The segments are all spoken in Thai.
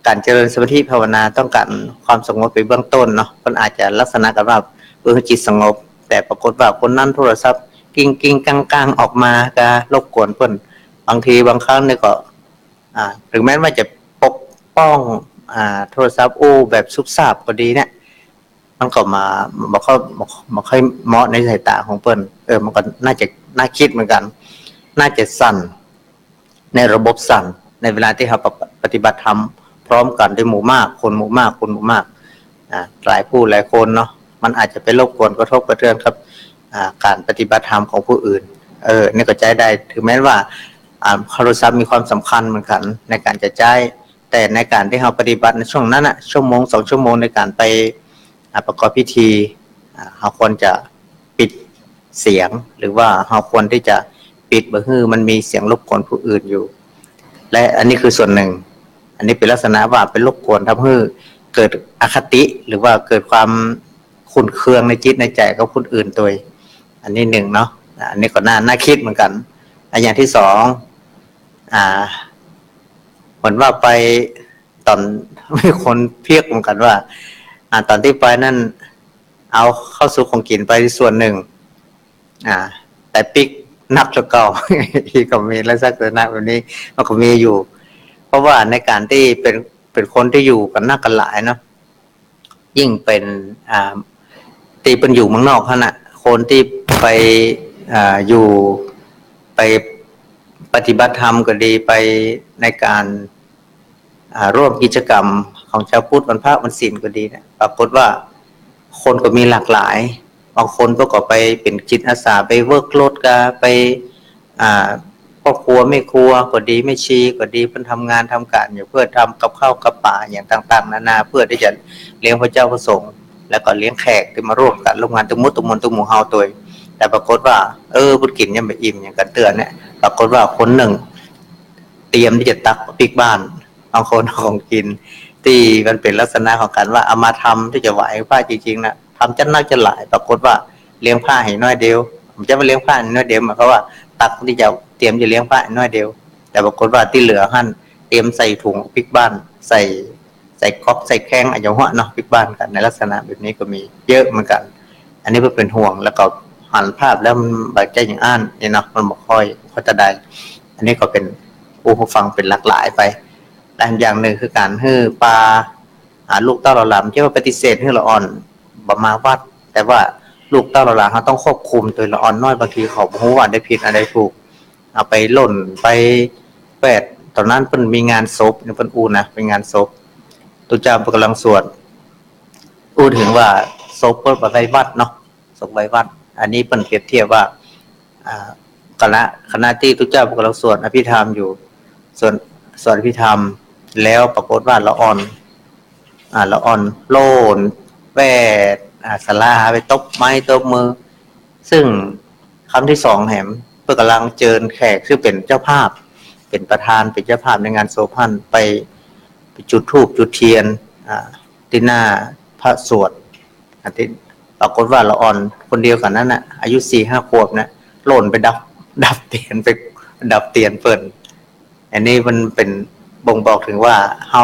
การเจริญสมาธิภาวนาต้องการความสงบไปเบื้องต้นเนาะมันอาจจะลักษณะกับว่าจิตสงบแต่ปรากฏว่าคนนั้นโทรศัพท์กิ้งกังออกมาก็รบกวนเพิ่นบางทีบางครั้งเนี่ยก็ถึงแม้ว่าจะปกป้องโทรศัพท์แบบซุบซาบก็ดีเนี่ยมันก็มาบ่ค่อยเหมาะในสายตาของเพิ่นมันก็น่าคิดเหมือนกันน่าจะสั่นในระบบสั่นในเวลาที่เราปฏิบัติธรรมพร้อมกันด้วยหมู่มากคนหมู่มากหลายผู้หลายคนเนาะมันอาจจะไปรบกวนกระทบกระเทือนครับการปฏิบัติธรรมของผู้อื่นนี่ก็ใจได้ถึงแม้ว่าโทรศัพท์มีความสำคัญเหมือนกันในการจะใช้แต่ในการที่เราปฏิบัติในช่วงนั้นน่ะชั่วโมง2ชั่วโมงในการไปประกอบพิธีเราควรจะปิดเสียงหรือว่าเราควรที่จะปิดบ่ให้มันมีเสียงรบกวนผู้อื่นอยู่และอันนี้คือส่วนหนึ่งอันนี้เป็นลักษณะว่าเป็นรบกวนทำให้เกิดอคติหรือว่าเกิดความขุ่นเคืองในจิตในใจกับคนอื่นตัวอันนี้หนึ่งเนาะอันนี้ก็น่าคิดเหมือนกันอย่างที่สองเหมือนว่าไปตอนมีคนเพียกเหมือนกันว่าตอนที่ไปนั่นเอาเข้าสู่ของกินไปส่วนหนึ่งแต่ปิกนักแล้วก็ที่ก็มีลักษณะแบบนี้มันก็มีอยู่เพราะว่าในการที่เป็นคนที่อยู่กันนักกันหลายเนาะยิ่งเป็นตีเป็นอยู่เมืองนอกขนาดคนที่ไปอยู่ไปปฏิบัติธรรมก็ดีไปในการร่วมกิจกรรมของชาวพุทธวันพระวันศีลก็ดีเนี่ยปรากฏว่าคนก็มีหลากหลายบางคนก็ไปเป็นจิตอาสาไปเวิร์กโลดกาไปพ่อครัวไม่ครัวก็ดีไม่ชีก็ดีเพิ่นทำงานทำการอยู่เพื่อทำกับข้าวกับป่าอย่างต่างๆนานาเพื่อที่จะเลี้ยงพระเจ้าพระสงฆ์แล้วก็เลี้ยงแขกที่มาร่วมกันร่วมงานตุ้มมุตุหมู่เฮาตัวแต่ปรากฏว่าบุญกินยังไม่อิ่มอย่างกันเตือนเนี่ยปรากฏว่าคนหนึ่งเตรียมที่จะตักปิกบ้านบางคนของกินที่มันเป็นลักษณะของการว่าเอามาทำที่จะไหวพระจริงๆนะทำจันนักจะหลายปรากฏว่าเลี้ยงผ้าให้น้อยเดียวผมจะมาเลี้ยงผ้าน้อยเดียวหมายความว่าตักที่จะเตรียมจะเลี้ยงผ้าน้อยเดียวแต่ปรากฏว่าที่เหลือหั่นเตรียมใส่ถุงปิกบ้านใส่ก๊อกใส่แข้งอย่างว่าเนาะปิกบ้านกันในลักษณะแบบนี้ก็มีเยอะเหมือนกันอันนี้เพื่อเป็นห่วงแล้วก็หันภาพแล้วมันบาดใจอย่างอ่านนี่เนาะมันบ่ค่อยเขาจะได้อันนี้ก็เป็นผู้ฟังเป็นหลากหลายไปและอย่างหนึ่งคือการฮื้อปลาลูกเต้าเราหลำที่ว่าปฏิเสธให้เราอ่อนบ่มาวัดแต่ว่าลูกเต้าเราหลำเขาต้องควบคุมตัวเราอ่อนน้อยบางทีเขาบ่ฮู้ว่าได้ผิดอะไรถูกเอาไปหล่นไปแปดตอนนั้นเพิ่นมีงานศพเพิ่นนะเป็นงานศพตุเจ้าเพิ่นกำลังสวดถึงว่าศพเพิ่นไปวัดเนาะศพไปวัดอันนี้เพิ่นเปรียบเทียบว่าคณะที่ตุเจ้าเพิ่นกำลังสวดอภิธรรมอยู่สวดอภิธรรมแล้วปรากฏว่าละอ่อนโลนแวดสลาไปตบไม้ตบมือซึ่งคำที่สองแหมเพื่อกำลังเจิญแขกซึ่งเป็นเจ้าภาพเป็นประธานเป็นเจ้าภาพในงานโสภณไปจุดธูปจุดเทียนที่หน้าพระสวดที่ปรากฏว่าละอ่อนคนเดียวกันนั้นน่ะอายุ 4-5 ขวบนะโล่นไปดับเตียนไปดับเตียนเปิ่นอันนี้มันเป็นบ่งบอกถึงว่าเฮา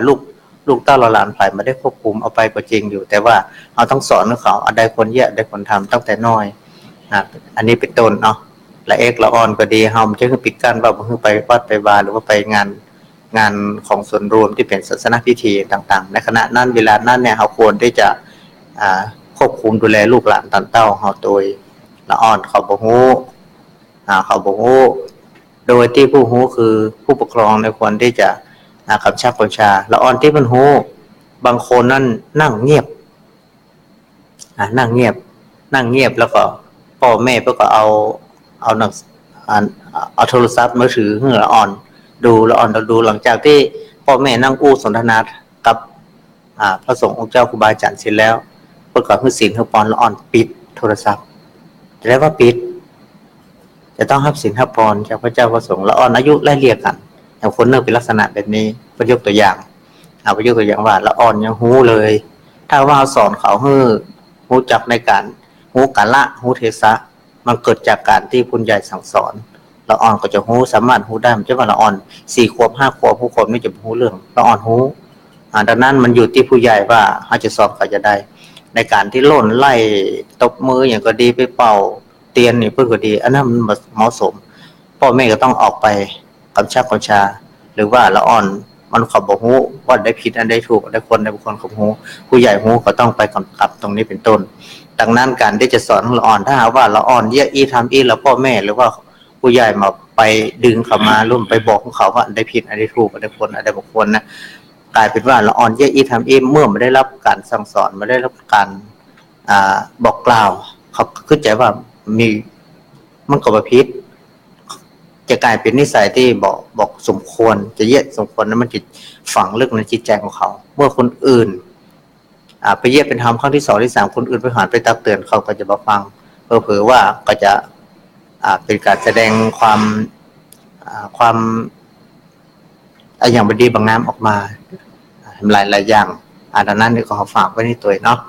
ลูกเต้าหลานฝ่ายมาได้ควบคุมเอาไปก็จริงอยู่แต่ว่าเราต้องสอนเขาได้คนเยอะได้คนทำตั้งแต่น้อยอันนี้เป็นต้นเนาะละเอกละอ่อนก็ดีเฮาจะคือปิดกั้นว่าบ่คือไปวัดไปวาหรือว่าไปงานของส่วนรวมที่เป็นศาสนพิธีต่างๆในขณะนั้นเวลานั้นเนี่ยเฮาควรที่จะควบคุมดูแลลูกหลานตันเต้าเฮาโดยละอ่อนเขาบ่ฮู้โดยที่ผู้ฮู้คือผู้ปกครองในควรที่จะกำชับบัญชาละอ่อนที่มันฮู้บางคนนั่นนั่งเงียบแล้วก็พ่อแม่ก็เอาโทรศัพท์มือถือให้ละอ่อนดูหลังจากที่พ่อแม่นั่งสนทนากับพระสงฆ์องค์เจ้าครูบาอาจารย์เสร็จแล้วเพื่อก่อนให้ศีลให้พรละอ่อนปิดโทรศัพท์จะได้ว่าปิดจะต้องรับศีลรับพรจากพระเจ้าพระสงฆ์ละอ่อนอายุไล่เลี่ยกันอย่างคนนึงเป็นลักษณะแบบนี้ประยกตัวอย่างว่าละอ่อนยังฮู้เลยถ้าว่าสอนเขาให้ฮู้จักในการฮู้กาละฮู้เทศะมันเกิดจากการที่ผู้ใหญ่สั่งสอน ละอ่อนก็จะรู้สามารถรู้ได้มันจะว่าละอ่อน4 ขวบ 5 ขวบผู้คนไม่จะรู้เรื่องละอ่อนรู้ดังนั้นมันอยู่ที่ผู้ใหญ่ว่าเขาจะสอนเขาจะได้ในการที่โล่นไล่ตบมืออย่างก็ดีไปเป่าเตียนนี่เพื่อก็ดีอันนั้นมันเหมาะสมพ่อแม่ก็ต้องออกไปกำชับกำชาหรือว่าละอ่อนมันเขาบอกฮู้ว่าได้ผิดอันใดถูกได้คนในบุคคลเขาฮู้ผู้ใหญ่ฮู้ก็ต้องไปกำกับตรงนี้เป็นต้นดังนั้นการที่จะสอนละอ่อนถ้าหากว่าละอ่อนเยอะอีทำอีแล้วพ่อแม่หรือว่าผู้ใหญ่มาไปดึงเขามาร่วมไปบอกเขาว่าอันใดผิดอันใดถูกอันใดคนอันใดบุคคลนะกลายเป็นว่าละอ่อนเยอะอีทำอีเมื่อไม่ได้รับการสั่งสอนไม่ได้รับการบอกกล่าวเขาเข้าใจว่ามีมันก็บ่ผิดจะกลายเป็นนิสัยที่บอกสมควรจะเยอะสมควรนั้นมันจิตฝังลึกในจิตใจของเขาเมื่อคนอื่นไปเยี่ยเป็นธรรมครั้งที่2ที่3คนอื่นไปหานไปตักเตือนเขาก็จะมาฟังเผลอๆว่าก็จะเป็นการแสดงความอย่างบดีบางน้ำออกมาหลายอย่างดังนั้นนี่ก็ขอฝากไว้ในตัวเนาะ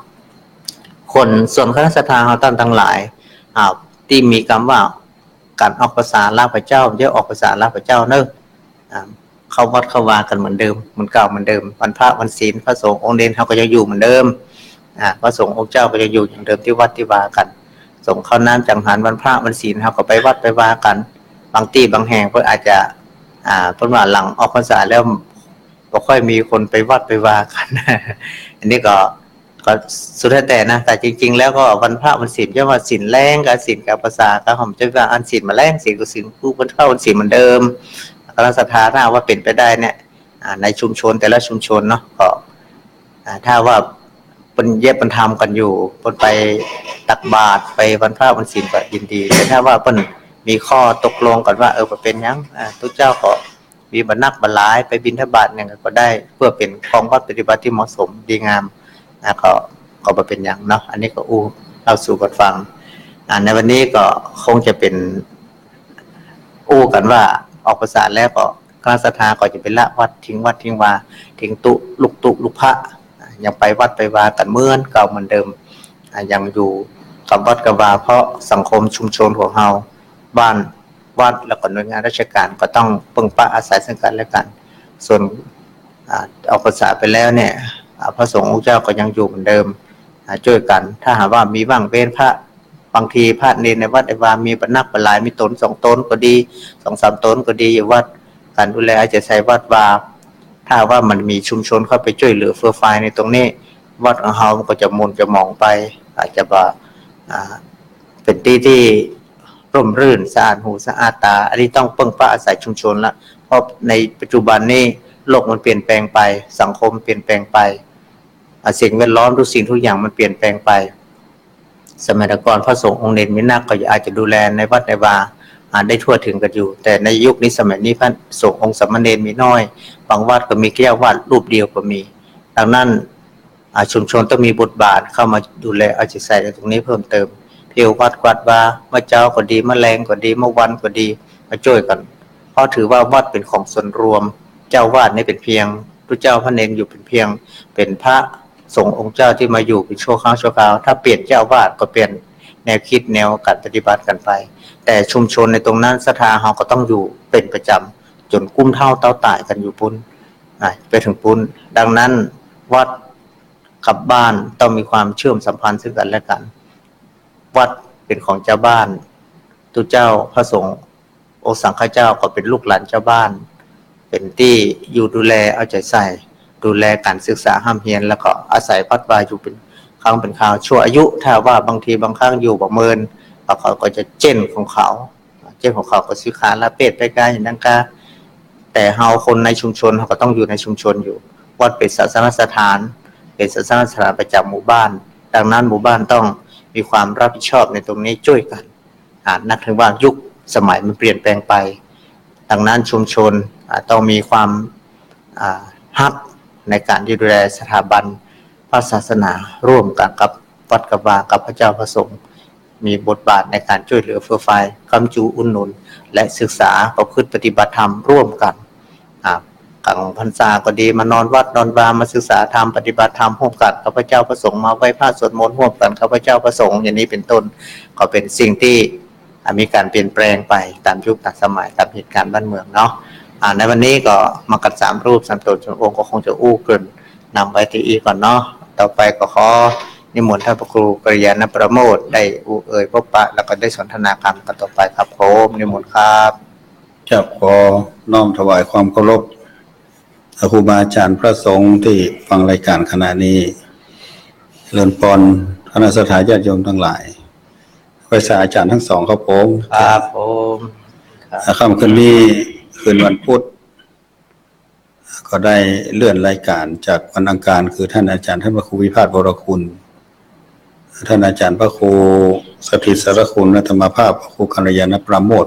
คนส่วนคณะสัตยาเขาตั้งหลายที่มีคำว่าการออกภาษาลาพระเจ้าเยอะออกภาษาลาพระเจ้าเนอะเข้าวัดเข้าวากันเหมือนเดิมเหมือนเก่าเหมือนเดิมวันพระวันศีลพระสงฆ์องค์เด่นเขาก็ยังอยู่เหมือนเดิมพระสงฆ์องค์เจ้าก็ยังอยู่อย่างเดิมที่วัดที่วากันส่งเข้าน้ำจังหันวันพระวันศีลเขาก็ไปวัดไปวากันบางที่บางแห่งเพื่ออาจจะเพิ่นว่าหลังออกพรรษาแล้วบ่ค่อยมีคนไปวัดไปวากันอันนี้ก็สุดแต่นะแต่จริงๆแล้วก็วันพระวันศีลจะว่าศีลแรงกับศีลกับภาษาก็ผมจะว่าอันศีลมาแรงศีลกับศีลผู้วันพระวันศีลเหมือนเดิมคณะสัตยาถ้าว่าเป็นไปได้เนี่ยในชุมชนแต่ละชุมชนเนาะก็ถ้าว่าเป็นเย็บเป็นทำกันอยู่เป็นไปตักบาตรไปวันพระวันศีลก็ยินดีแต่ถ้าว่าเป็นมีข้อตกลงกันว่าเป็นยังทุกเจ้าก็มีบรรณักบรรลายไปบิณฑบาตอย่างก็ได้เพื่อเป็นของวัดปฏิบัติที่เหมาะสมดีงามก็มาเป็นอย่างเนาะอันนี้ก็เราสู่กันฟังในวันนี้ก็คงจะเป็นกันว่าออกภาษาแล้วก็คณะสัตยาก็จะเป็นละวัดทิ้งวาทิ้งลูกพระยังไปวัดไปวากันเหมือนเก่าเหมือนเดิมยังอยู่กับวัดกับวาเพราะสังคมชุมชนของเราบ้านวัดแล้วก็หน่วยงานราชการก็ต้องพึ่งพาอาศัยซึ่งกันและกันส่วนออกภาษาไปแล้วเนี่ยพระสงฆ์องค์เจ้าก็ยังอยู่เหมือนเดิมช่วยกันถ้าหากว่ามีบ้างเว้นพระบางทีพระเนรในวัดในวามีบรรณักบรรลายมีตน2 ตนก็ดี 2-3 ตนก็ดีอยู่วัดการดูแลอาจจะใช้วัดวาถ้าว่ามันมีชุมชนเข้าไปช่วยเหลือเฟื่อฟายในตรงนี้วัดของเฮามันก็จะมนจะมองไปอาจจะว่าเป็นที่ร่มรื่นสะอาดหูสะอาดตาอันนี้ต้องพึ่งพาอาศัยชุมชนละเพราะในปัจจุบันนี้โลกมันเปลี่ยนแปลงไปสังคมเปลี่ยนแปลงไปสิ่งแวดล้อมทุกสิ่งทุกอย่างมันเปลี่ยนแปลงไปสมัยก่อนพระสงฆ์องค์เด่นมีนักก็อาจจะดูแลในวัดในวาได้ทั่วถึงกันอยู่แต่ในยุคนี้สมัยนี้พระสงฆ์องค์สามเณรมีน้อยบางวัดก็มีแค่วัดรูปเดียวก็มีดังนั้นชุมชนต้องมีบทบาทเข้ามาดูแลเอาใจใส่ในตรงนี้เพิ่มเติมเพียววัดกวาดวาเมื่อเจ้าก็ดีเมื่อแรงก็ดีเมื่อวันก็ดีมาช่วยกันเพราะถือว่าวัดเป็นของส่วนรวมเจ้าวาดนี่เป็นเพียงพระเจ้าพระเนรอยู่เป็นเพียงเป็นพระสงฆ์องค์เจ้าที่มาอยู่เป็นชั่วคราวถ้าเปลี่ยนเจ้าวาดก็เปลี่ยนแนวคิดแนวการปฏิบัติกันไปแต่ชุมชนในตรงนั้นศรัทธาเราก็ต้องอยู่เป็นประจำจนกุ้มเท่าเต้าตายกันอยู่ปุ้นไปถึงปุ้นดังนั้นวัดกับบ้านต้องมีความเชื่อมสัมพันธ์ซึ่งกันและกันวัดเป็นของเจ้าบ้านทุกเจ้าพระสงฆ์องค์สังฆเจ้าก็เป็นลูกหลานเจ้าบ้านเป็นที่อยู่ดูแลเอาใจใส่ดูแลการศึกษาห้ามเฮียนแล้วก็อาศัยพัดวาอยู่เป็นครั้งเป็นคราวชั่วอายุถ้าว่าบางทีบางครั้งอยู่บ่เมินเขาก็จะเจนของเขาก็ซื้อขาละเป็ดไปกายอย่างนั้นก็แต่เฮาคนในชุมชนเขาก็ต้องอยู่ในชุมชนอยู่วัดเป็นศาสนสถานเป็นศาสนสถานประจำหมู่บ้านดังนั้นหมู่บ้านต้องมีความรับผิดชอบในตรงนี้ช่วยกันนับถึงว่ายุคสมัยมันเปลี่ยนแปลงไปดังนั้นชุมชนต้องมีความฮักในการดูแลสถาบันพระศาสนาร่วมกันกับวัดกับวากับพระเจ้าพระสงฆ์มีบทบาทในการช่วยเหลือเฟื่อฟายคำจูอุ่นหนุนและศึกษาประพฤติปฏิบัติธรรมร่วมกันกลางพรรษาก็ดีมานอนวัดนอนวามาศึกษาธรรมปฏิบัติธรรมร่วมกันกับพระเจ้าพระสงฆ์มาไหว้พระสวดมนต์ร่วมกันกับพระเจ้าพระสงฆ์อย่างนี้เป็นต้นก็เป็นสิ่งที่ มีการเปลี่ยนแปลงไปตามยุคตามสมัยตามเหตุการณ์บ้านเมืองเนาะในวันนี้ก็มากัน3รูป3ตนองค์ก็คงจะอู้เกินนำไว้ที่อีก่อนเนาะต่อไปก็ขอนิมนต์ท่านพระครูกริยาณประโมทได้อู้เอ่ยพบปะแล้วก็ได้สนทนาธรรมกันต่อไปครับผมนิมนต์ครับจะขอน้อมถวายความเคารพครูบาอาจารย์พระสงฆ์ที่ฟังรายการขณะนี้เรือนปอนคณะสัตยาญาติโยมทั้งหลายไว้สาอาจารย์ทั้งสองครับผมครับผมค่ำคืนนี้คืนวันพุธก็ได้เลื่อนรายการจากวันอังคารคือท่านอาจารย์ท่านพระครูวิพาทวรคุณท่านอาจารย์พระครูสถิตสารคุณธรรมภาพพระครูกัลยาณประโมท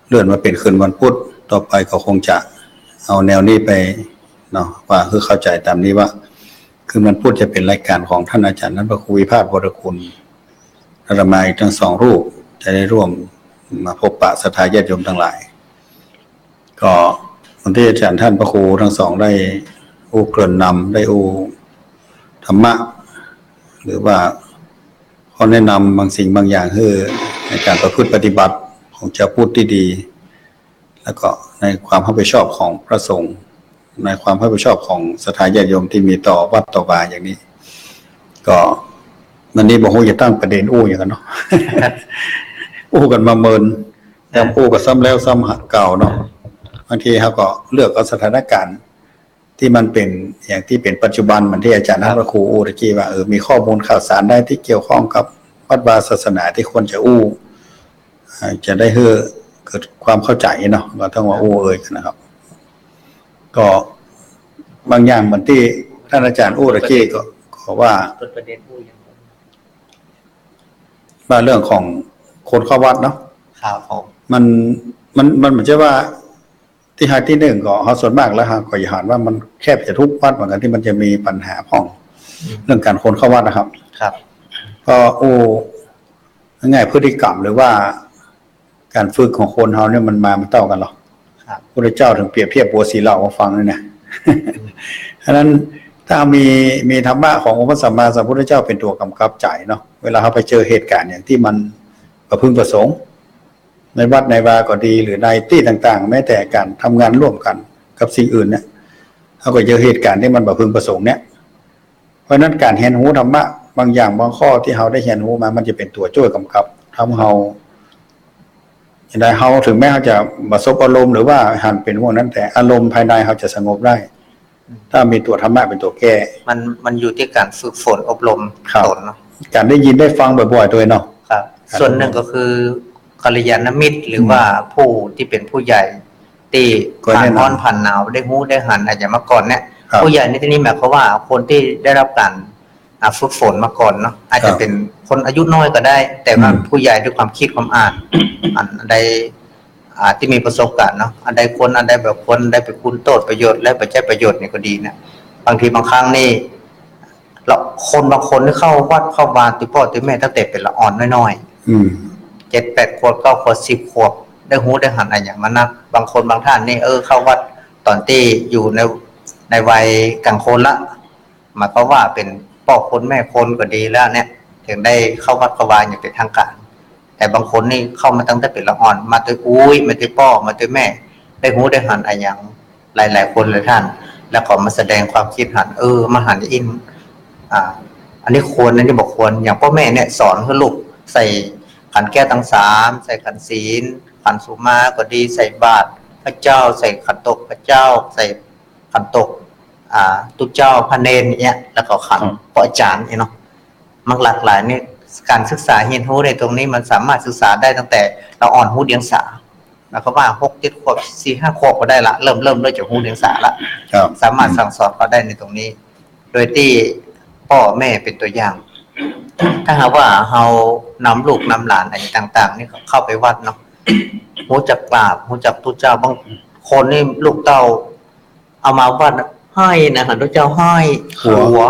เลื่อนมาเป็นคืนวันพุธต่อไปก็คงจะเอาแนวนี้ไปเนาะว่าคือเข้าใจตามนี้ว่าคืนวันพุธจะเป็นรายการของท่านอาจารย์ท่านพระครูวิพาทวรคุณอาตมาอีกทั้งสองรูปจะได้ร่วมมาพบปะศรัทธาญาติโยมทั้งหลายก็วันที่อาจารย์ท่านพระครูทั้งสองได้อู้เกริ่นนำได้อู้ธรรมะหรือว่าข้อแนะนำบางสิ่งบางอย่างคือในการประพฤติปฏิบัติของเจ้าพุทธที่ดีแล้วก็ในความรับผิดชอบของพระสงฆ์ในความรับผิดชอบของศรัทธาญาติโยมที่มีต่อวัดต่อวาอย่างนี้ก็วันนี้บอกว่าจะตั้งประเด็นอู้อย่างกันเนาะ อู้กันมาเมินแต่อู้ก็ซ้ำแล้วซ้ำเก่าเนาะบางทีเขาก็เลือกเอาสถานการณ์ที่มันเป็นอย่างที่เป็นปัจจุบันมันที่อาจารย์พระครูอู้ตะกี้ว่ามีข้อมูลข่าวสารได้ที่เกี่ยวข้องกับวัดวาศาสนาที่ควรจะอู้จะได้เกิดความเข้าใจเนาะก็ต้องว่าอู้เอ่ยนะครับก็บางอย่างเหมือนที่ท่านอาจารย์อู้ตะกี้ก็ขอว่าประเด็นอู้อย่างว่าเรื่องของคนเข้าวัดเนาะครับผมมันเหมือนจะว่าที่หาที่หนึ่งก็เขาส่วนมากแล้วฮะก็อย่าหันว่ามันแคบจะทุกวัดเหมือนกันที่มันจะมีปัญหาพ้องเรื่องการคนเข้าวัดนะครับครับก็ง่ายพฤติกรรมหรือว่าการฝึกของคนเขาเนี่ยมันเท่ากันหรอครับพระเจ้าถึงเปรียบเทียบบัวสีเหล่ามาฟังเลยนะฉะนั้นถ้ามีธรรมะขององค์พระสัมมาสัมพุทธเจ้าเป็นตัวกำกับใจเนาะเวลาเขาไปเจอเหตุการณ์อย่างที่มันประพฤติประสงค์ในวัดในวาก็ดีหรือในที่ต่างๆแม้แต่การทำงานร่วมกันกับสิ่งอื่นเนี่ยเขาก็เจอเหตุการณ์ที่มันประพฤติประสงค์เนี่ยเพราะนั้นการเรียนรู้ธรรมะบางอย่างบางข้อที่เขาได้เรียนรู้มามันจะเป็นตัวช่วยกำกับทำเขาอย่างไรเขาถึงแม้เขาจะประสบอารมณ์หรือว่าหันเป็นพวกนั้นแต่อารมณ์ภายในเขาจะสงบได้ถ้ามีตัวธรรมะเป็นตัวแก้มันอยู่ที่การฝึกฝนอบรมตนเนาะการได้ยินได้ฟังบ่อยๆตัวเนาะครับส่วนหนึ่งก็คือกัลยาณมิตรหรือว่าผู้ที่เป็นผู้ใหญ่ที่ผ่านร้อนผ่านหนาวได้ฮู้ได้หันอาจจะมาก่อนเนี่ยผู้ใหญ่ในที่นี้หมายความว่าคนที่ได้รับการฝึกฝนมาก่อนเนาะอาจจะเป็นคนอายุน้อยก็ได้แต่ว่าผู้ใหญ่ด้วยความคิดความอ่านอันใดที่มีประสบการณ์เนาะอันใดแบบคนได้ไปคุณโทษประโยชน์และปัจจัยประโยชน์นี่ก็ดีนะบางทีบางครั้งนี่เราคนบางคนที่เข้าวัดเข้าวาติพ่อติแม่ตั้งแต่เป็นละอ่อนน้อยๆ7-8 ขวบ9 ขวบ10 ขวบได้ฮู้ได้หันอะไรอย่างมันนะบางคนบางท่านนี่เข้าวัดตอนที่อยู่ในวัยกลางคนละหมายความว่าเป็นพ่อคนแม่คนก็ดีแล้วเนี่ยถึงได้เข้าวัดเข้าวาอย่างเป็นทางการแต่บางคนนี่เข้ามาตั้งแต่เป็นละอ่อนมาตัวอุ้ยมาตัวพ่อมาตัวแม่ได้ฮู้ได้หันอะไรอย่างหลายๆคนเลยท่านแล้วก็มาแสดงความคิดหันมาหันอินอันนี้ควรอันนี้บอกควรอย่างพ่อแม่เนี่ยสอนให้ลูกใส่ขันแก้วทั้ง3ใส่ขันศีลขันสุมาก็ดีใส่บาตรพระเจ้าใส่ขันตกพระเจ้าใส่ขันตกตุเจ้าพระเนรเนี่ยแล้วก็ขันพระอาจารย์เนาะมันหลากหลายนี่การศึกษาเรียนรู้ในตรงนี้มันสามารถศึกษาได้ตั้งแต่เราอ่อนหูเดียงสาแล้วก็ว่า6-7 ขวบ4-5 ขวบก็ได้ละเริ่มด้วยจากหูเดียงสาละสามารถสั่งสอนเขาได้ในตรงนี้โดยที่พ่อแม่เป็นตัวอย่างถ้าหากว่าเรานำลูกนำหลานอะไรต่างๆนี่เข้าไปวัดเนาะรู้จักกราบรู้จักตุเจ้าบางคนนี่ลูกเต้าเอามาวัดให้นะหันตุเจ้าให้หัว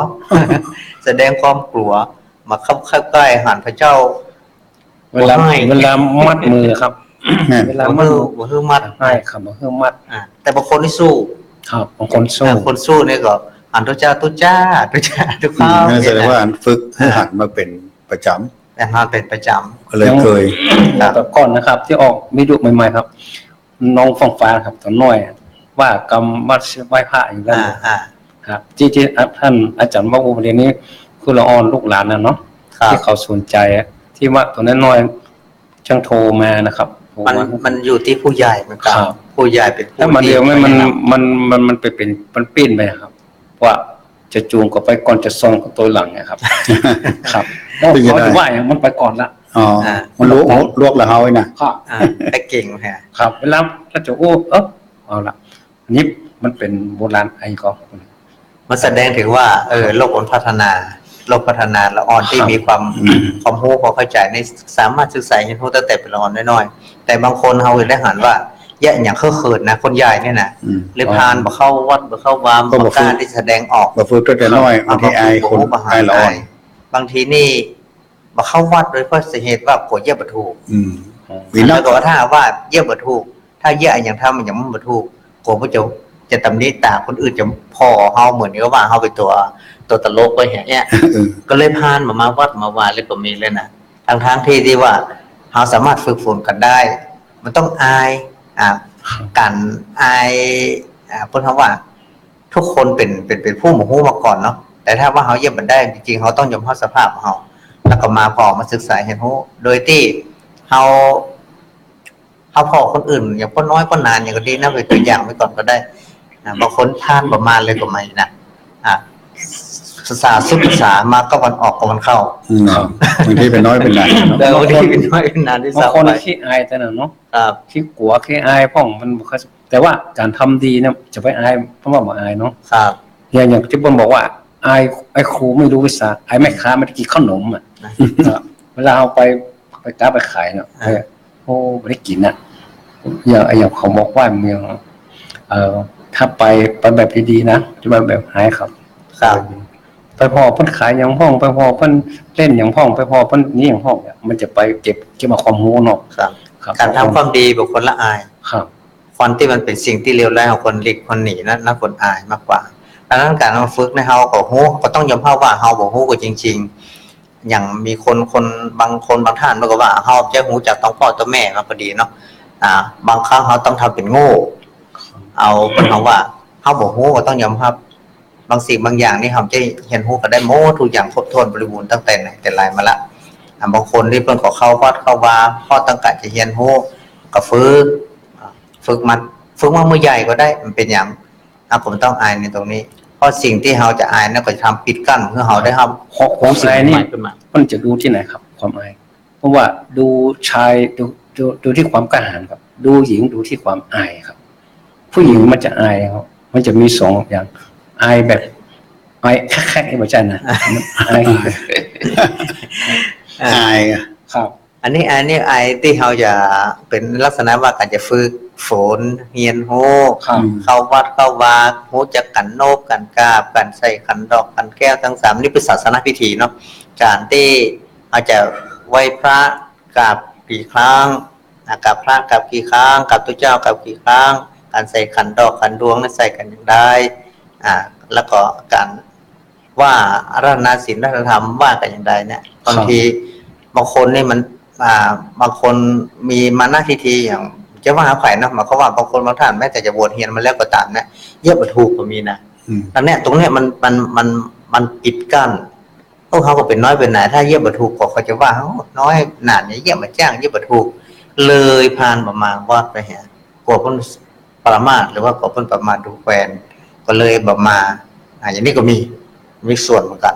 แสดงความกลัวมาเข้าใกล้หันพระเจ้าเวลามัดมือครับเวลามือมัดให้ครับมือมัดแต่บางคนที่สู้ครับบางคนสู้นี่ก็หันตุเจ้าทุกข้าวนี่แสดงว่าฝึกให้หันมาเป็นประจ แน่นอนเป็นประจ ก็เลยเคย ครับ แต่ก่อนนะครับ ที่ออกมีดุใหม่ๆครับ น้องฟองฟ้าครับตอนน้อยว่ากรรมวัดไหว้พระอยู่ ำ แล้ว อ่า ครับที่ท่านอาจารย์ว่าประเด็นนี้คือละออนลูกหลานนะเนาะ ครับ ที่เขาสนใจที่ว่าตัวน้อยๆช่างโทรมานะครับโทร มัน มา มันอยู่ที่ผู้ใหญ่เหมือนกัน ครับ ผู้ใหญ่เป็นผู้ ถ้ามาเดียวไม่ ที่ มันไปเป็นมันปิ้นไปครับ ว่าจะจูงก็ไปก่อนจะส่งก็ตัวหลังเนี่ยครับ ครับแล้ว เป็นยังไง เขาจะว่าอย่างมันไปก่อนละ อ๋อมันลวกละเฮาไว้น่ะ ครับ อ่าแต่เก่งฮะ ครับเวลาถ้าจะเอาละอันนี้มันเป็นโบราณไอ้ก็ มันแสดงถึงว่าโลกมันพัฒนาละออนที่ ครับ มีความ อืม ความรู้ความเข้าใจในสามารถศึกษาเห็นรู้ตั้งแต่เป็นละออนน้อยๆแต่บางคนเขาเห็นได้หันว่าแย่อย่างเขินนะคนใหญ่เนี่ยนะ อืม เลยพานบ่เข้าวัดบ่เข้าวาม ก็บ่ บ่กล้าที่แสดงออก บ่ฝึกตั้งแต่น้อยบางทีอายคน บ่ อายละอ่อน บางทีนี่บ่เข้าวัดโดยเพราะสาเหตุว่าปวดเยี่ยบ่ถูก อืม มี แล้ นั ว ก ก็ว่าถ้าว่าเยี่ยบ่ถูกถ้าเยี่ยอย่างทำมันยังบ่ถูกกลัวว่าจะตำหนิตาคนอื่นจะพอเฮาเหมือนกับว่าเฮาเป็นตัวตลกไปอย่างเงี้ย เออ ก็เลยพานมาวัดมาว่าเลยก็มีเลยนะทางที่ว่าเราสามารถฝึกฝนกันได้ มันต้องอายการอายเพิ่นคำว่า ทุกคนเป็นผู้หมู่ฮู้มาก่อนเนาะแต่ถ้าว่าเขาเยี่ยมมันได้จริงๆเขาต้องยอมรับสภาพของเขาแล้วก็มาพอมาศึกษาเห็นฮู้โดยที่เขาพอคนอื่น อย่างคนน้อยคนนานอย่างก็ดีนะเป็นตัวอย่างไว้ก่อนก็ได้บางคนท่านประมาณเลยก็ไม่นะศึกษามาก็วันออกก็วันเข้า อืมบางทีเป็นน้อยเป็นหลายเนาะ แต่บางทีเป็นน้อยเป็นนานที่ บาง สาม คน ไป ขี้อายแต่น่ะเนาะ ครับ ขี้กลัวขี้อายพ่องมันบ่ค่อยแต่ว่าการทำดีเนี่ยจะไปอายเพราะว่าบ่อายเนาะ ครับ อย่างที่ผมบอกว่าอายไอ้ครูไม่รู้ภาษาอายแม่ค้าไม่ได้กินขนมอ่ะเวลาเอาไปกาไปขายเนาะโอ้ไม่ได้กินอ่ะอย่างเขาบอกว่าเมืองถ้าไปแบบดีๆนะจะไปแบบหายครับ ครับ ไปพอเพิ่นขายอย่างห้องไปพอเพิ่นเล่นอย่างห้องไปพอเพิ่นนี่อย่างห้องเนี่ยมันจะไปเก็บมาความรู้เนาะ ครับ ครับ การทำความดีบุคคลละอาย ครับ คนที่มันเป็นสิ่งที่เลวร้ายของคนหลีกคนหนีนั่นคนอายมากกว่าดังนั้นการมาฝึกในเฮาก็ฮู้ก็ต้องยอมรับว่าเฮาบ่ฮู้ก็จริงๆอย่างมีคนบางท่านบอกว่าเฮาจะฮู้จากต้องพ่อต้องแม่มาพอดีเนาะบางครั้งเฮาต้องทำเป็นโง่เอาเป็นคำว่าเฮาบ่ฮู้ก็ต้องยอมรับบางสิ่งบางอย่างนี่เฮาจะเห็นฮู้ก็ได้โม้ทุกอย่างครบถ้วนบริบูรณ์ตั้งแต่ไหนแต่ไรมาละบางคนที่เพิ่นก็เข้าวัดเข้าวาพ่อตั้งใจจะเรียนฮู้ก็ฝึกมาเมื่อใหญ่ก็ได้มันเป็นอย่างผมต้องอายในตรงนี้เพราะสิ่งที่เราจะอายนั่นก็จะทำปิดกั้นเพื่อเราได้ครับ ความอายนี่ ขึ้นมา มันจะดูที่ไหนครับ ความอายเพราะว่าดูชายดูที่ความกล้าหาญครับ ดูหญิงดูที่ความอายครับ ผู้หญิงมันจะอายครับมันจะมีสองอย่างอายแบบอายแค่ไม่ใช่นะอาย อายอ่ะ ครับ อันนี้ที่เราจะเป็นลักษณะว่าการจะฝึกฝนเรียนโฮ ครับ เข้าวัดเข้าวาโฮจักกันโนบกันกาบกันใส่ขันดอกกันแก้วทั้งสามนี่เป็นศาสนาพิธีเนาะการที่เราจะไหว้พระกับกี่ครั้งกับพระกับกี่ครั้งกับตัวเจ้ากับกี่ครั้งการใส่ขันดอกขันดวงนั้นใส่กันอย่างไรแล้วก็การว่าอาราธนาศีลรัตธรรมว่ากันอย่างไรเนี่ยบางทีบางคนนี่มันบางคนมีมานะทิฏฐิอย่างจะว่าไผ่นะหมายความว่าบางคนบางท่านแม้แต่จะบวชเฮียนมาแล้วก็ตามเนี่ยเยี่ยมถูกก็มีนะ อืม แล้วเนี่ยตรงเนี้ยมันปิดกั้นพวกเขาก็เป็นน้อยเป็นหนาถ้าเยี่ยมถูกก็เขาจะว่าเขาน้อยหนาเนี่ยเยี่ยมมาจ้างเยี่ยมถูกเลยพานประมาณว่าไปเหี้ยกลัวเพิ่นประมาทหรือว่ากลัวเพิ่นประมาทดูแฟนก็เลยแบบมาอย่างนี้ก็มีส่วนเหมือนกัน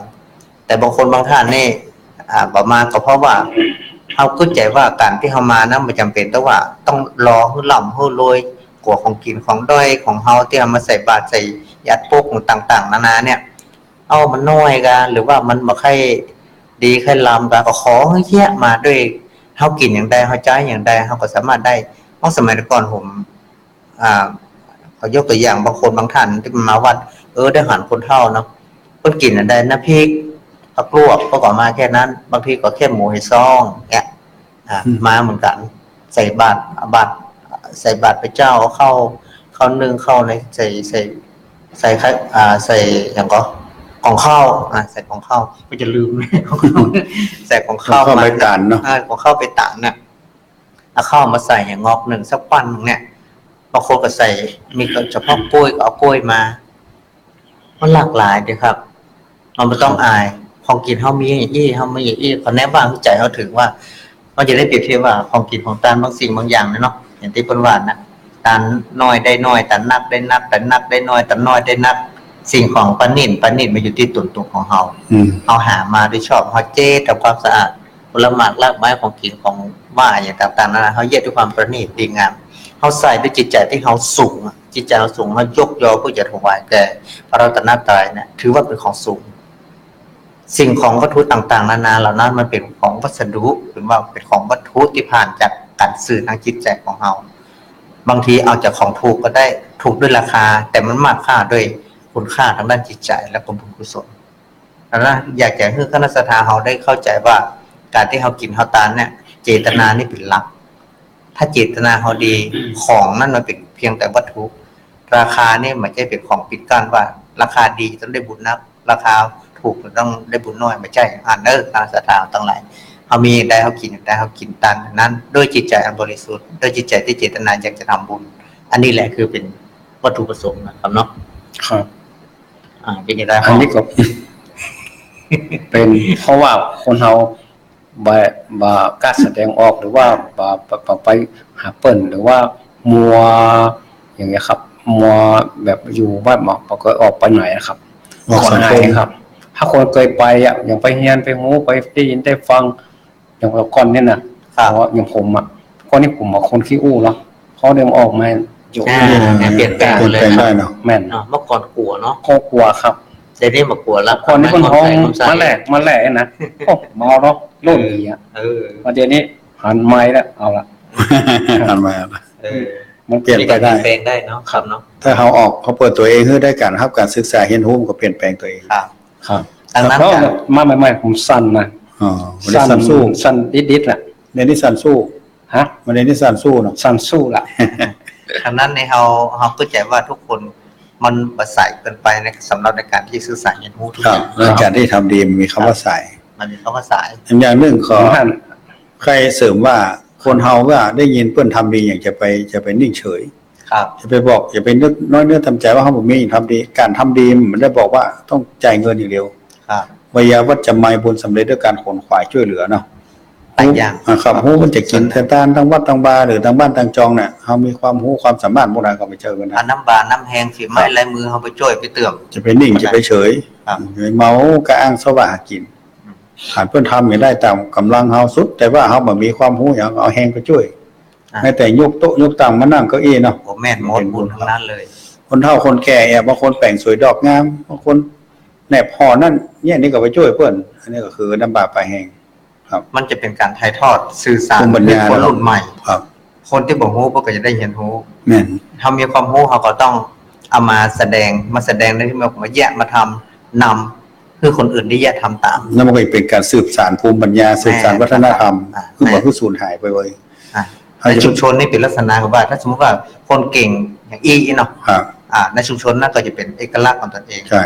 แต่บางคนบางท่านนี่ประมาณก็เพราะว่าเขาเข้าใจว่าการที่เขามานั้นมันจำเป็นแต่ว่าต้องรอให้ล่ำให้รวยกลัวของกินของด้อยของเขาที่เอามาใส่บาตรใส่ยัดโป๊กต่างๆนานาเนี่ยเอามันน้อยกันหรือว่ามันบ่ค่อยดีค่อยลำกันก็ขอให้แยะมาด้วยเขากินอย่างใดเขาจ่ายอย่างใดเขาก็สามารถได้เพราะสมัยก่อนผมขอยกตัวอย่างบางคนบางท่านที่มาวัดได้หันคนเฒ่าเนาะเพิ่นกินอันใดน้ำพริกผักลวกก็มาแค่นั้นบางทีก็แค่หมูให้ซองเนี่ยมาเหมือนกันใส่บาตรใส่บาตรพระเจ้าเข้านึ่งเข้าในใส่อย่างก็ ของข้าวใส่ของข้าวก็จะลืมของข้าวใส่ของข้าว เข้า มา ไปตานเนาะ ของข้าวไปตานน่ะเอาข้าวมาใส่อย่างงอกหนึ่งสักปั้นหนึ่งเนี่ยบางคนก็ใส่มีเฉพาะกล้วยก็เอากล้วยมามันหลากหลายดีครับเราไม่ต้องอายของกินเขามีอย่างอี้เขามีอย่างอี้คนแน่บ้างใจเขาถึงว่ามันจะได้เปรียบเทียบว่าของกินของตาลบางสิ่งบางอย่างเนาะอย่างที่เพิ่นว่านะตาลน้อยได้น้อยตาลนักได้นักตาลนักได้น้อยตาลน้อยได้นักสิ่งของปานิ่นมาอยู่ที่ตุ่นของเฮาเอาหามาด้วยชอบเฮาเจ๊ทำความสะอาดผลไม้รากไม้ของกินของว่าอย่างต่างๆนะเฮาเย็ดด้วยความประณีตดีงามเฮาใส่ด้วยจิตใจที่เฮาสูงจิตใจเราสูงเฮายกยอเพื่อจะถวายแก่พระรัตนตรัยเนี่ยถือว่าเป็นของสูงสิ่งของวัตถุต่างๆนานาเหล่านั้นมันเป็นของวัสดุหรือว่าเป็นของวัตถุที่ผ่านจากการสื่อทางจิตใจของเฮาบางทีเอาจากของถูกก็ได้ถูกด้วยราคาแต่มันมากค่าด้วยคุณค่าทางด้านจิตใจและบุญกุศลนะอยากจะให้คณะสัตยาเฮาได้เข้าใจว่าการที่เฮากินเฮาทานเนี่ยเจตนานี่เป็นหลักถ้าเจตนาเฮาดีของนั้นมันเป็นเพียงแต่วัตถุราคานี่ไม่ใช่เป็นของปิดกั้นว่าราคาดีต้องได้บุญนักราคาถูกต้องได้บุญน้อยไม่ใช่คณะสัตยาทั้งหลายเฮามีได้เฮากินได้เฮากินตามนั้นด้วยจิตใจอันบริสุทธิ์ด้วยจิตใจที่เจตนาอยากจะทำบุญอันนี้แหละคือเป็นวัตถุประสงค์นะครับเนาะครับเป็นยังไงอันนี้ก็เป็นเพราะว่าคนเราบ่กล้าแสดงออกหรือว่าบ่ไปหาเปิ้นหรือว่ามัวอย่างเงี้ยครับมัวแบบอยู่บ้านบ่ก็ออกไปไหนนะครับคนไหนครับถ้าคนเคยไปอย่างไปเรียนไปฮู้ไปได้ยินได้ฟังอย่างก่อนเนี่ยน่ะอย่างผมก่อนนี้ผมคนขี้อู้เนาะเขาเดินออกมาอยู่เปลี่ยนแปลงเลยได้เนาะแม่นเมื่อก่อนกลัวเนาะกลัวครับแต่นี่มากลัวแล้วคนนี้คนท้องมาแหลกนะโอ้เมาเนาะรุ่นนี้ประเดี๋ยวนี้หันไม้แล้วเอาละหันไม้มันเปลี่ยนไปได้เนาะครับเนาะถ้าเขาออกเขาเปิดตัวเองได้การรับการศึกษาเรียนรู้ก็เปลี่ยนแปลงตัวเองครับดังนั้นมาใหม่ๆผมสั้นนะสั้นสู้สั้นดิดๆแหละเดี๋ยวนี้สั้นสู้มันเดี๋ยวนี้สั้นสู้เนาะสั้นสู้ล่ะดังนั้นในเฮาเข้าใจว่าทุกคนมันบ่ใส่เกินไปในสำหรับในการที่ศึกษาเรียนรู้ทุกอย่างในการที่ทำดีมีคำว่าใส่มันมีคำว่าใส่อย่างนึงขอใครเสริมว่าคนเฮาว่าได้ยินเปิ้นทำดีอย่างจะไปนิ่งเฉยจะไปบอกอย่าไปน้อยเนื้อทำใจว่าเฮาบ่มีทำดีการทำดีมันได้บอกว่าต้องจ่ายเงินอย่างเดียววิยาวัจจะไม่บุญสำเร็จด้วยการขนขวายช่วยเหลือเนาะแต่อย่างครับฮู้มันจะกินแต่ตานทั้งวัดทั้งบาหรือทั้งบ้านทั้งจองเนี่ยเฮามีความรู้ความสามารถบ่ได้ก็ไปเจอกันนะน้ำบาน้ำแห้งสิไม้ลายมือเฮาไปช่วยไปเติมจะไปนิ่งจะไปเฉยเมากะอ้างสว่ากินหาเพิ่นทำให้ได้ตามกำลังเฮาสุดแต่ว่าเฮาบ่มีความรู้หยังเอาแห้งไปช่วยแม้แต่ยกโต๊ะยกตั้งมานั่งเก้าอี้เนาะโอ้แม่นหมดบุญทั้งนั้นเลยคนเฒ่าคนแก่บางคนแต่งสวยดอกงามบางคนแนบห่อนั่นเนี่ยนี่ก็ไปช่วยเพิ่นอันนี้ก็คือน้ำบาปลาแห้งครับมันจะเป็นการถ่ายทอดสื่อสารให้คนรุ่นใหม่ครับคนที่บ่ฮู้เพิ่นก็จะได้เรียนรู้แม่นเฮามีความรู้เฮาก็ต้องเอามาแสดงในที่มาแยกมาทำนำคือคนอื่นได้แยกทำตามแล้วมันก็เป็นการสืบสานภูมิปัญญาสืบสานวัฒนธรรมคือบ่คือสูญหายไปเว้ยในชุมชนนี่เป็นลักษณะของว่าถ้าสมมุติว่าคนเก่งอย่างเนาะในชุมชนนั้นก็จะเป็นเอกลักษณ์ของตนเองใช่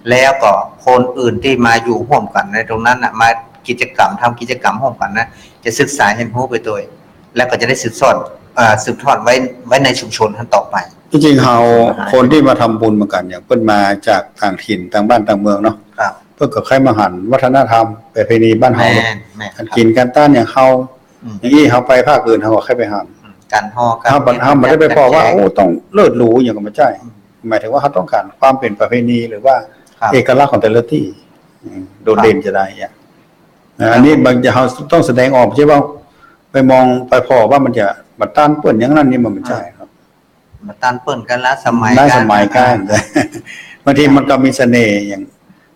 แล้วก็คนอื่นที่มาอยู่ร่วมกันในตรงนั้นน่ะมากิจกรรมทำกิจกรรมร่วมกันนะจะศึกษาเรียนรู้ไปโดยแล้วก็จะได้สืบทอดไว้ในชุมชนนั้นต่อไปจริงๆเฮาคนที่มาทำบุญเหมือนกันอย่างเพิ่นมาจากต่างถิ่นต่างบ้านต่างเมืองเนาะเพิ่นก็ค่อยมาหันวัฒนธรรมประเพณีบ้านเฮาการกินการต้านอย่างเฮาอย่างนี้เฮาไปภาคอื่นเฮาก็ค่อยไปหันการห่อการเฮาบ่ได้ไปพอว่าโอ้ต้องเลิศหรูอย่างก็บ่ใช่หมายถึงว่าเฮาต้องการความเป็นประเพณีหรือว่าเอกลักษณ์ของแต่ละที่โดดเด่นจะได้อันนี้บางจะเฮาต้องแสดงออกใช่ป่าวไปมองไปพอว่ามันจะบัดต้านเปิ้นอย่างนั้นนี่มันไม่ใช่ครับบัดต้านเปิ้นกันละสมัยกันบางทีมันก็มีเสน่ห์อย่าง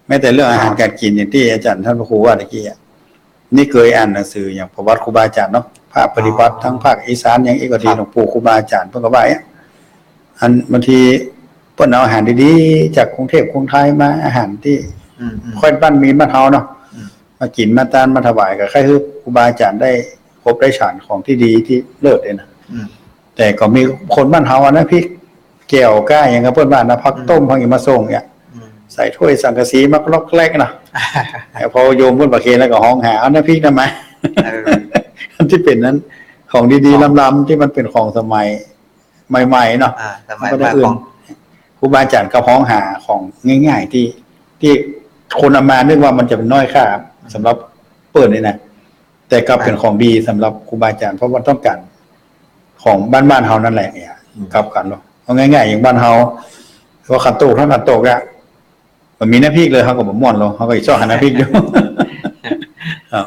แม้แต่เรื่องอาหารการกินอย่างที่อาจารย์ท่านพระครูว่าตะกี้นี่เคยอ่านหนังสืออย่างประวัติครูบาอาจารย์เนาะภาคปฏิบัติทั้งภาคอีสานอย่างอีกก็ดีหลวงปู่ครูบาอาจารย์เพิ่นก็ว่าอันบางทีเปิ้นเอาอาหารดีๆจากกรุงเทพกรุงไทยมาอาหารที่ค่อยบ้านมีบ้านเฮาเนาะมากินมาตานมาถวายก็ใครคือครูบาอาจารย์ได้พบได้ฉันของที่ดีที่เลิศเลยนะแต่ก็มีคนบ้านเฮานะพี่แก้วก้าอย่างกับเพิ่นบ้านนะผักต้มผักอีมาส่งเนี่ย ใส่ถ้วยสังกะสีมักล็อกแรกนะแต่พอโยมเพิ่นประเคนแล้วก็ห้องหาเอาน้ำพริกได้ไหม อันที่เป็นนั้นของดีๆล้ำๆที่มันเป็นของสมัยใหม่ๆเนาะ สมัย ก็ได้ มา อื่ ข น อง ครูบาอาจารย์ก็ห้องหาของง่ายๆที่คนเอามานึกว่ามันจะเป็นน้อยค่าสำหรับเปิดนี่นะแต่ก็เป็นของดีสำหรับครูบาอาจารย์เพราะว่าต้องการของบ้านๆเฮานั่นแหละเนี่ยกลับกันเนาะเอาง่ายๆอย่างบ้านเฮาว่าขันโตกทั้งขันโตกอะมันมีน้ำพริกเลยเขาก็บ่ม่วนหรอกเขาก็อีกชอบหาน้ำพริกอยู่ ครับ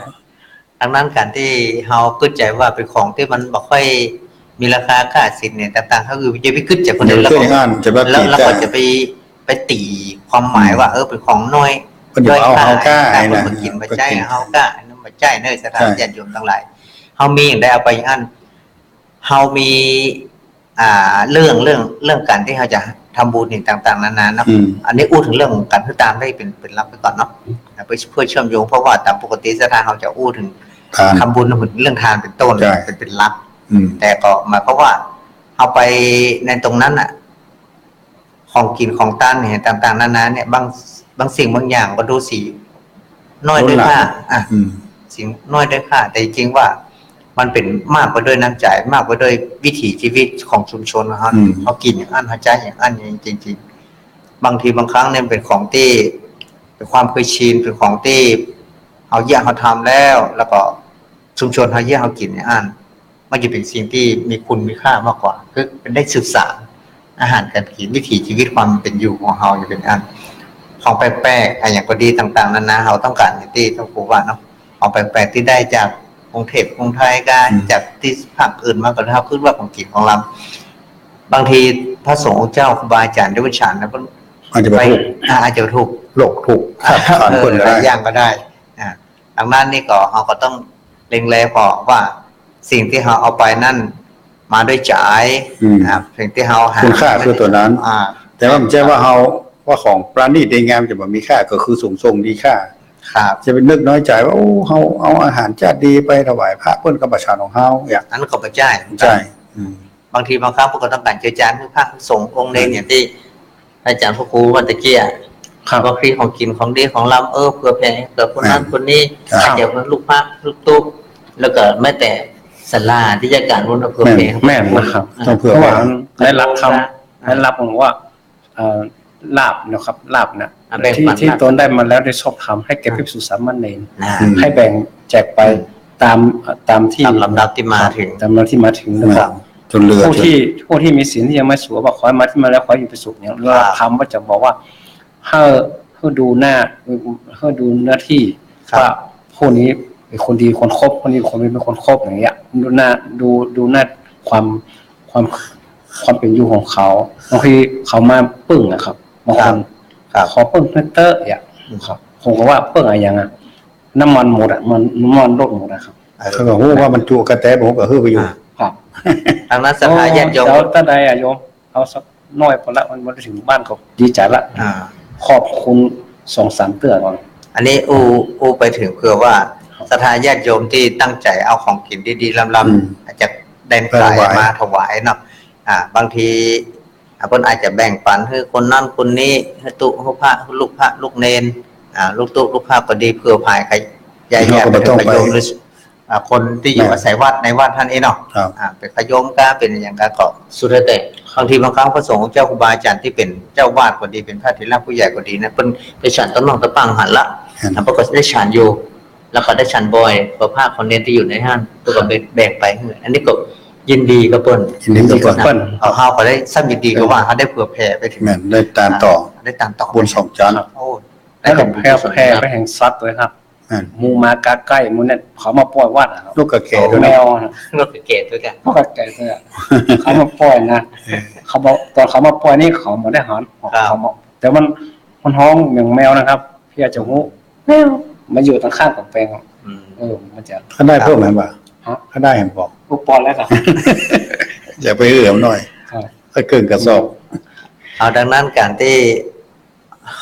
ดังนั้นการที่เราคิดใจว่าเป็นของที่มันบ่ค่อยมีราคาค่าสินเนี่ยต่างๆก็คือจะไปคิดจากคนอื่นแล้ว เพื่อนงานจะแบบ แล้ว ตี เรา จ้า ก็จะไปตีความหมายว่าเป็นของน้อย คนอยู่เอาเฮาก้า ไอ้ ไอ้ นะ นะ คนกินมาใจเฮาก้าอันนั้นมาใจเนยสถาน ใช่ ญาติโยมทั้งหลายเฮามีอย่างได้เอาไปอย่างนั้นเฮามีเรื่องการที่เราจะทำบุญต่างๆนานานะ อันนี้อู้ถึงเรื่องการพื้นตามได้เป็นรับไปก่อนเนาะเพื่อเชื่อมโยงเพราะว่าตามปกติสถานเราจะอู้ถึง ทาน ทำบุญเรื่องทานเป็นต้น ใช่ เป็นหลัก อืม แต่ก็หมายความว่าเอาไปในตรงนั้นอ่ะ ของกินของต้านเนี่ยต่างๆนานาเนี่ยบางสิ่งบางอย่างก็ดูสีน้อยด้วยค่าอืม สิ่งน้อยด้วยค่าแต่จริงๆว่ามันเป็นมากกว่าด้วยน้ำใจมากกว่าด้วยวิถีชีวิตของชุมชนนะครับเขากินอย่างอันเขาใจอย่างอันจริงๆบางทีบางครั้งเนี่ยเป็นของที่เป็นความเคยชินเป็นของที่เอาเยี่ยเขาทำแล้วก็ชุมชนเขาเยี่ยเขากินอย่างอันมันจะเป็นสิ่งที่มีคุณมีค่ามากกว่าคือเป็นได้ศึกษาอาหารการกินวิถีชีวิตความเป็นอยู่ของเขาจะเป็นอันของแปลกๆอย่างก็ดีต่างๆนานาเขาต้องการที่ต้องพูดว่าเนาะของแปลกๆที่ได้จากกรุงเทพกรุงไทยกันจากที่ภาคอื่นมาก็เท่าขึ้นว่าของกินของเราบางทีพระสงฆ์เจ้าครูบาอาจารย์ได้วิชานะก็ อาจจะไปถูก อาจจะถูก โลกถูกขาดคน ห ได้ ลายอย่างก็ได้ดังนั้นนี่ก็เราก็ต้องเล็งแลพอว่าสิ่งที่เราเอาไปนั่นมาด้วยใจสิ่งที่เราหา คุณค่าคือตัวนั้น แต่ว่าไม่ใช่ว่าเฮาว่าของปราณีตดีงามจะบ่มีค่าก็คือสูงส่งดีค่า ครับ จะเป็นนึกน้อยใจว่าโอ้เฮาเอาอาหารจานดีไปถวายพระเพิ่นกับประชาชนของเฮาอย่าง นั้นก็ไม่ใช่ ใช่ บางทีบางครั้งพวกเราต้องการเจอจานคือพระสงฆ์องค์เนรอย่างที่อาจารย์พระครูวันตะเกียบางทีของกินของดีของล้ำเพื่อแผ่เพื่อคนนั้นคนนี้อาจจะเพื่อลูกพระลูกตุ๊กแล้วก็แม้แต่ศาลาที่จะการรุ่นเพื่อแผ่ แม่นนะครับ ต้องเผื่อ เพราะ ไว้ ว่าได้รับคำได้รับผมว่าลาบนะครับลาบนะที่ตนได้มาแล้วได้ชอบทำให้แก่ภิกษุสามเณรให้แบ่งแจกไปตามที่ ตามลำดับที่มาถึง ตามลำดับที่มาถึงนะครับ จนเรือ ผู้ที่มีศีลที่ยังไม่สวดว่าขอให้มาที่มาแล้วขออยู่เป็นสุขเนี่ยเราทำว่าจะบอกว่าให้ดูหน้าที่ว่าผู้นี้เป็นคนดีคนครบคนนี้คนไม่เป็นคนครบอย่างเงี้ยดูหน้าความเป็นอยู่ของเขาบางทีเขามาปึ้งนะครับบางคนขอปึ้งเตอร์อย่างครับผมก็ว่าปึ้งอะไรอย่างน้ำมันหมดมันน้ำมันลดหมดนะครับ เขาบอกว่ามันจูกระแตผมก็ฮือไปอยู่ ครับ ทางนั้นสถาญาติโยม แล้วท่านใดโยมเอาสักน้อยพอละมันถึงบ้านก็ดีใจละขอบคุณ2-3เตือนก่อน อันนี้อูไปถึงเพื่อว่าศรัทธาญาติโยมที่ตั้งใจเอาของกินดีๆล้ำๆอาจจะแดนไกลมาถวายเนาะบางทีคนอาจจะแบ่งปันให้คนนั่นคนนี้ให้ตุให้พระลูกเนนลูกตุลูกพระก็ดีเพื่อภายใครใหญ่ๆเป็นขยมหรือคนที่อยู่อาศัยวัดในวัดท่านเองเนาะเป็นขยมก็เป็นอย่างการก็สุดแต่บางทีบางครั้งพระสงฆ์เจ้าครูบาอาจารย์ที่เป็นเจ้าวาดก็ดีเป็นพระเถระผู้ใหญ่ก็ดีนะเป็นไปฉันต้นนองตะปังหันละปรากฏได้ฉันอยู่แล้วก็ได้ฉันบ่อยเพราะพระคนเน้นที่อยู่ในห้างตัวก็แบ่งไปอันนี้ก็ยินดีกับเปิ้ล ยินดีกับเปิ้ล เอาเฮาก็ได้ซ้ำยินดีกับว่าเขาได้เผื่อแผ่ไปถึง แม่นได้ตามต่อ ได้ตามต่อบ น2จาน โอ้ แล้วก็แพร่ไปแห่งซัดเลยครับ นั่น หมูมากาใกล้หมูเนี่ยเขามาปล่อยวัดอะครับ ลูกกระแก่ด้วย แม นะ วนะ รถเกตด้วยกัน พวกแก่เนี่ยเขามาปล่อยนะเขาบอกตอนเขามาปล่อยนี่เขาไม่ได้หอนเขาบอกแต่มันห้องอย่างแมวนะครับพี่อาจจะหูแมวมาอยู่ตรงข้างกับแปลงมันจะ ถ้าได้เพิ่มไหมบ่าถ้าได้เห็นบอก ลูกปอนแล้วครับ อย่าไปเอื้อมหน่อยถ้าเกินกระสอบ เอาดังนั้นการที่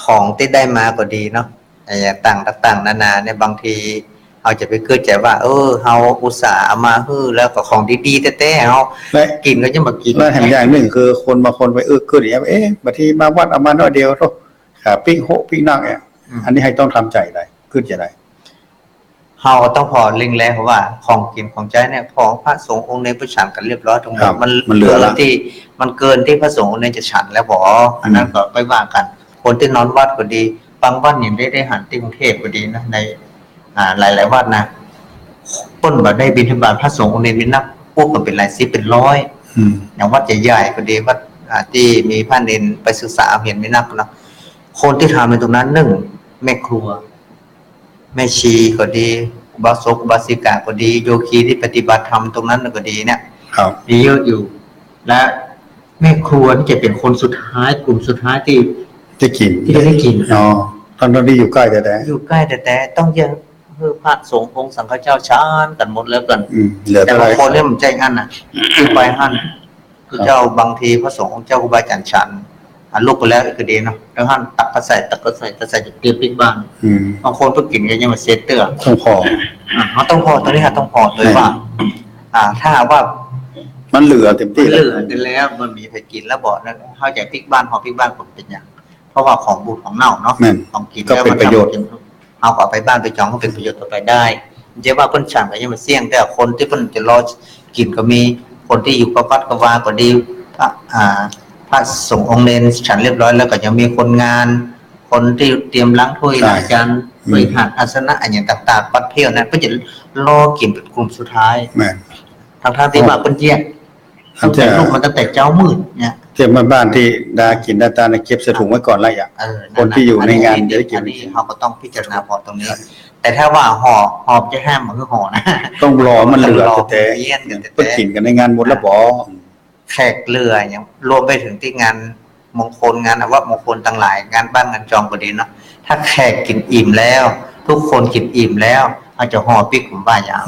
ของที่ได้มาก็ดีเนาะอย่างต่างนานาเนี่ยบางทีเราจะไปเกิดใจว่าเราอุตส่าห์เอามาฮื้อแล้วก็ของดีๆแท้ๆเฮากินก็จะมากิน แล้วแห่งอย่างหนึ่งคือคนบางคนไปเกิดอย่างเอ๊ะบางทีมาวัดเอามาน้อยเดียวโทษ ปิ้งโหปิ้งนักเนี่ยอันนี้ให้ต้องทำใจได้ขึ้นจะได้ เฮาต้องพอเล็งแล้วเพราะว่าของกินของใจเนี่ยของพระสงฆ์องค์ในประฉันกันเรียบร้อยตรงนั้นมันเหลือที่มันเกินที่พระสงฆ์องค์ในจะฉันแล้วบ่อันนั้นก็ไปว่ากันคนที่นอนวัดก็ดีบางวัดอย่างได้หันที่กรุงเทพก็ดีนะในหลายๆวัดนะต้นบ่ได้บิณฑบาตพระสงฆ์องค์ในวินับพวกก็เป็นหลายสิบเป็นร้อยอย่างวัดใหญ่ๆก็ดีวัดที่มีพระเนรไปศึกษาเห็นวินับนะคนที่ทำในตรงนั้นหนึ่งแม่ครัวแม่ชีก็ดีอุบาสกอุบาสิกาก็ดีโยคีที่ปฏิบัติธรรมตรงนั้นก็ดีเนี่ยมีเยอะอยู่และแม่ครัวนี่จะเป็นคนสุดท้ายกลุ่มสุดท้ายที่จะกินที่ได้กินตอนที่อยู่ใกล้แต่อยู่ใกล้แต่ต้องยังพระสงฆ์องค์สังฆเจ้าชานกันหมดแล้วกันแต่บางคนเนี่ยมันใจงั้นน่ะคือไปหั่นคือเจ้าบางทีพระสงฆ์องค์เจ้าครูบาอาจารย์ฉันลูกไปแล้วก็ดีเนาะแล้วหั่นตักก็ใส่จะเตรียมปิ้งบ้างบางคนเพิ่งกินก็ยังมาเซตเตื้อต้องพอต้องพอตอนนี้ต้องพอโดยว่าถ้าว่ามันเหลือเต็มที่เหลือแล้วมันมีไปกินแล้วบอกนะเข้าใจพริกบ้านพอพริกบ้านผมเป็นอย่างเพราะว่าของบูดของเน่าเนาะของกินก็เป็นประโยชน์เอาออกไปบ้านไปจองก็เป็นประโยชน์ต่อไปได้เจ๊ว่าเพิ่นฉันก็ยังมาเสี่ยงแต่คนที่เพิ่นจะรอกินก็มีคนที่อยู่กับวัดกับวาก็ดีพระสงฆ์องค์เนรฉันเรียบร้อยแล้วก็ยังมีคนงานคนที่เตรียมล้างถ้วยล้างจานบริหารอาสนะอย่างต่างๆปัดเพี้ยวนั้นก็จะรอกินเป็นกลุ่มสุดท้ายทางที่ว่าเพิ่นแยกตั้งแต่ลูกมันตั้งแต่เจ้ามืดเนี่ยเตรียมมาบ้านที่ดากินดาตาเก็บใส่ถุงไว้ก่อนไรอย่างคนที่อยู่ในงานจะได้กินนี่เขาก็ต้องพิจารณาพอตรงนี้แต่ถ้าว่าห่อจะห้ามมันคือห่อนะต้องรอมันเหลือแต่เพิ่นกินกันในงานหมดแล้วบ่แขกเรืออย่างรวมไปถึงที่งานมงคลงานอวมงคลต่างหลายงานบ้านงานจองก็ดีเนาะถ้าแขกกินอิ่มแล้วทุกคนกินอิ่มแล้วอาจจะห่อปิ๊กผมว่าอย่าง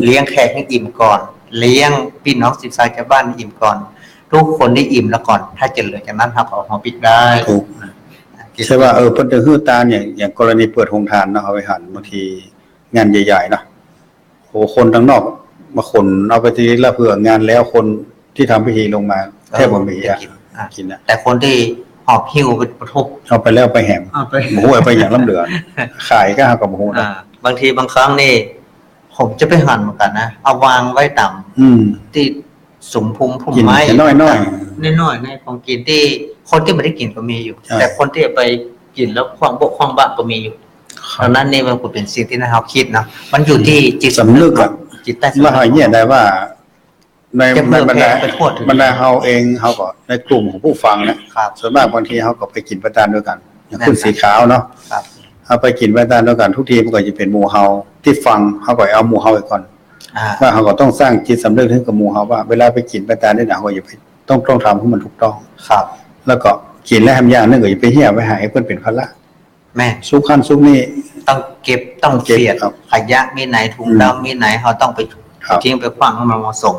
เลี้ยงแขกให้อิ่มก่อนเลี้ยงพี่น้องศิษย์สายชาวบ้านอิ่มก่อนทุกคนได้อิ่มแล้วก่อนถ้าจะเหลือจากนั้นครับเอาห่อปิ๊กได้ถูกใช่ว่าเพิ่นจะฮื้อตาอย่างกรณีเปิดโรงทานเนาะเอาไปหันบางทีงานใหญ่ๆเนาะโหคนทั้งนอกมาคนเอาไปทีละเผื่องานแล้วคนที่ทำพิธีลงมาแทบบ่มีกินนะแต่คนที่หอบหิ้วไปประทบเอาไปแล้วไปแหมโอ้โหไปอย่างล้ำเหลือขายก็เอากับโอ้โหนะบางทีบางครั้งนี่ผมจะไปหั่นเหมือนกันนะเอาวางไว้ต่ำที่สมภูมิพุ่มไม้น้อยในของกินที่คนที่ไม่ได้กินก็มีอยู่แต่คนที่ไปกินแล้วความบกความบ้าก็มีอยู่ดังนั้นนี่มันก็เป็นสิ่งที่เราคิดนะมันอยู่ที่จิตสำนึกอ่ะจิตใต้สำนึกเราเนี่ยได้ว่าในบรรดาเฮาเองเฮาก็ในกลุ่มของผู้ฟังนะส่วนมากบางทีเฮาก็ไปกินประทานด้วยกันอย่างคุณสีขาวเนาะเอาไปกินประทานด้วยกันทุกทีมันก็จะเป็นหมู่เฮาที่ฟังเฮาก็เอาหมู่เฮาไว้ก่อนว่าเฮาก็ต้องสร้างจิตสำนึกถึงกับหมู่เฮาว่าเวลาไปกินประทานได้น่ะเฮาอย่าไปต้องทำให้มันถูกต้องครับแล้วก็กินแล้วทำอย่างนึงก็อย่าไปเหี้ยไปหาให้เพิ่นเป็นภาระแม่สุขันสุขนี่ต้องเก็บต้องเฟียดขยะมีไหนถุงดำมีไหนเฮาต้องไปทิ้งไปขว้างให้มันเหมาะสม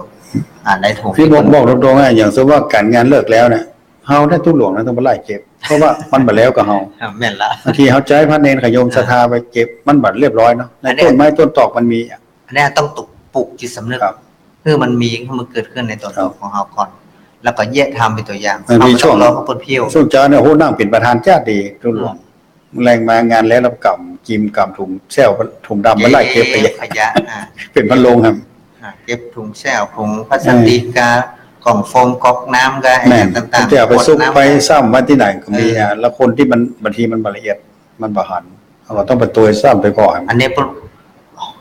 ได้ถูกที่บอกตรงๆอย่างสมมุติว่าการงานเลิกแล้วเนี่ยเฮาได้ตู้หลวงนะต้องไปไล่เก็บเพราะว่ามันบ่แล้วกับเฮาแม่นละบางทีเฮาใจพระเนรขยมศรัทธาไปเก็บมันบัดเรียบร้อยเนาะในต้นไม้ต้นตอกมันมีอันนี้ต้องปลูกจิตสำนึกคือมันมีให้มันเกิดขึ้นในตัวเราของเฮาก่อนแล้วก็แยกทำเป็นตัวอย่างมีช่วงเราก็เปิ้นเพี้ยวช่วงเจ้าเนี่ยโหนั่งเป็นประธานญาติดีตู้หลวงแรงมางานแล้วกำกิมกำถุงแซวถุงดำมาไล่เก็บขยะเป็นพันโลงครับเก็บถุงแซวถุงพลาสติกกล่องโฟมก๊อกน้ำก็ต่างๆจะเอาไปซุกไปซ้ำไว้ที่ไหนก็มีแล้วคนที่มันบางทีมันละเอียดมันบ่หันเราต้องไปตัวซ้ำไปก่อนอันนี้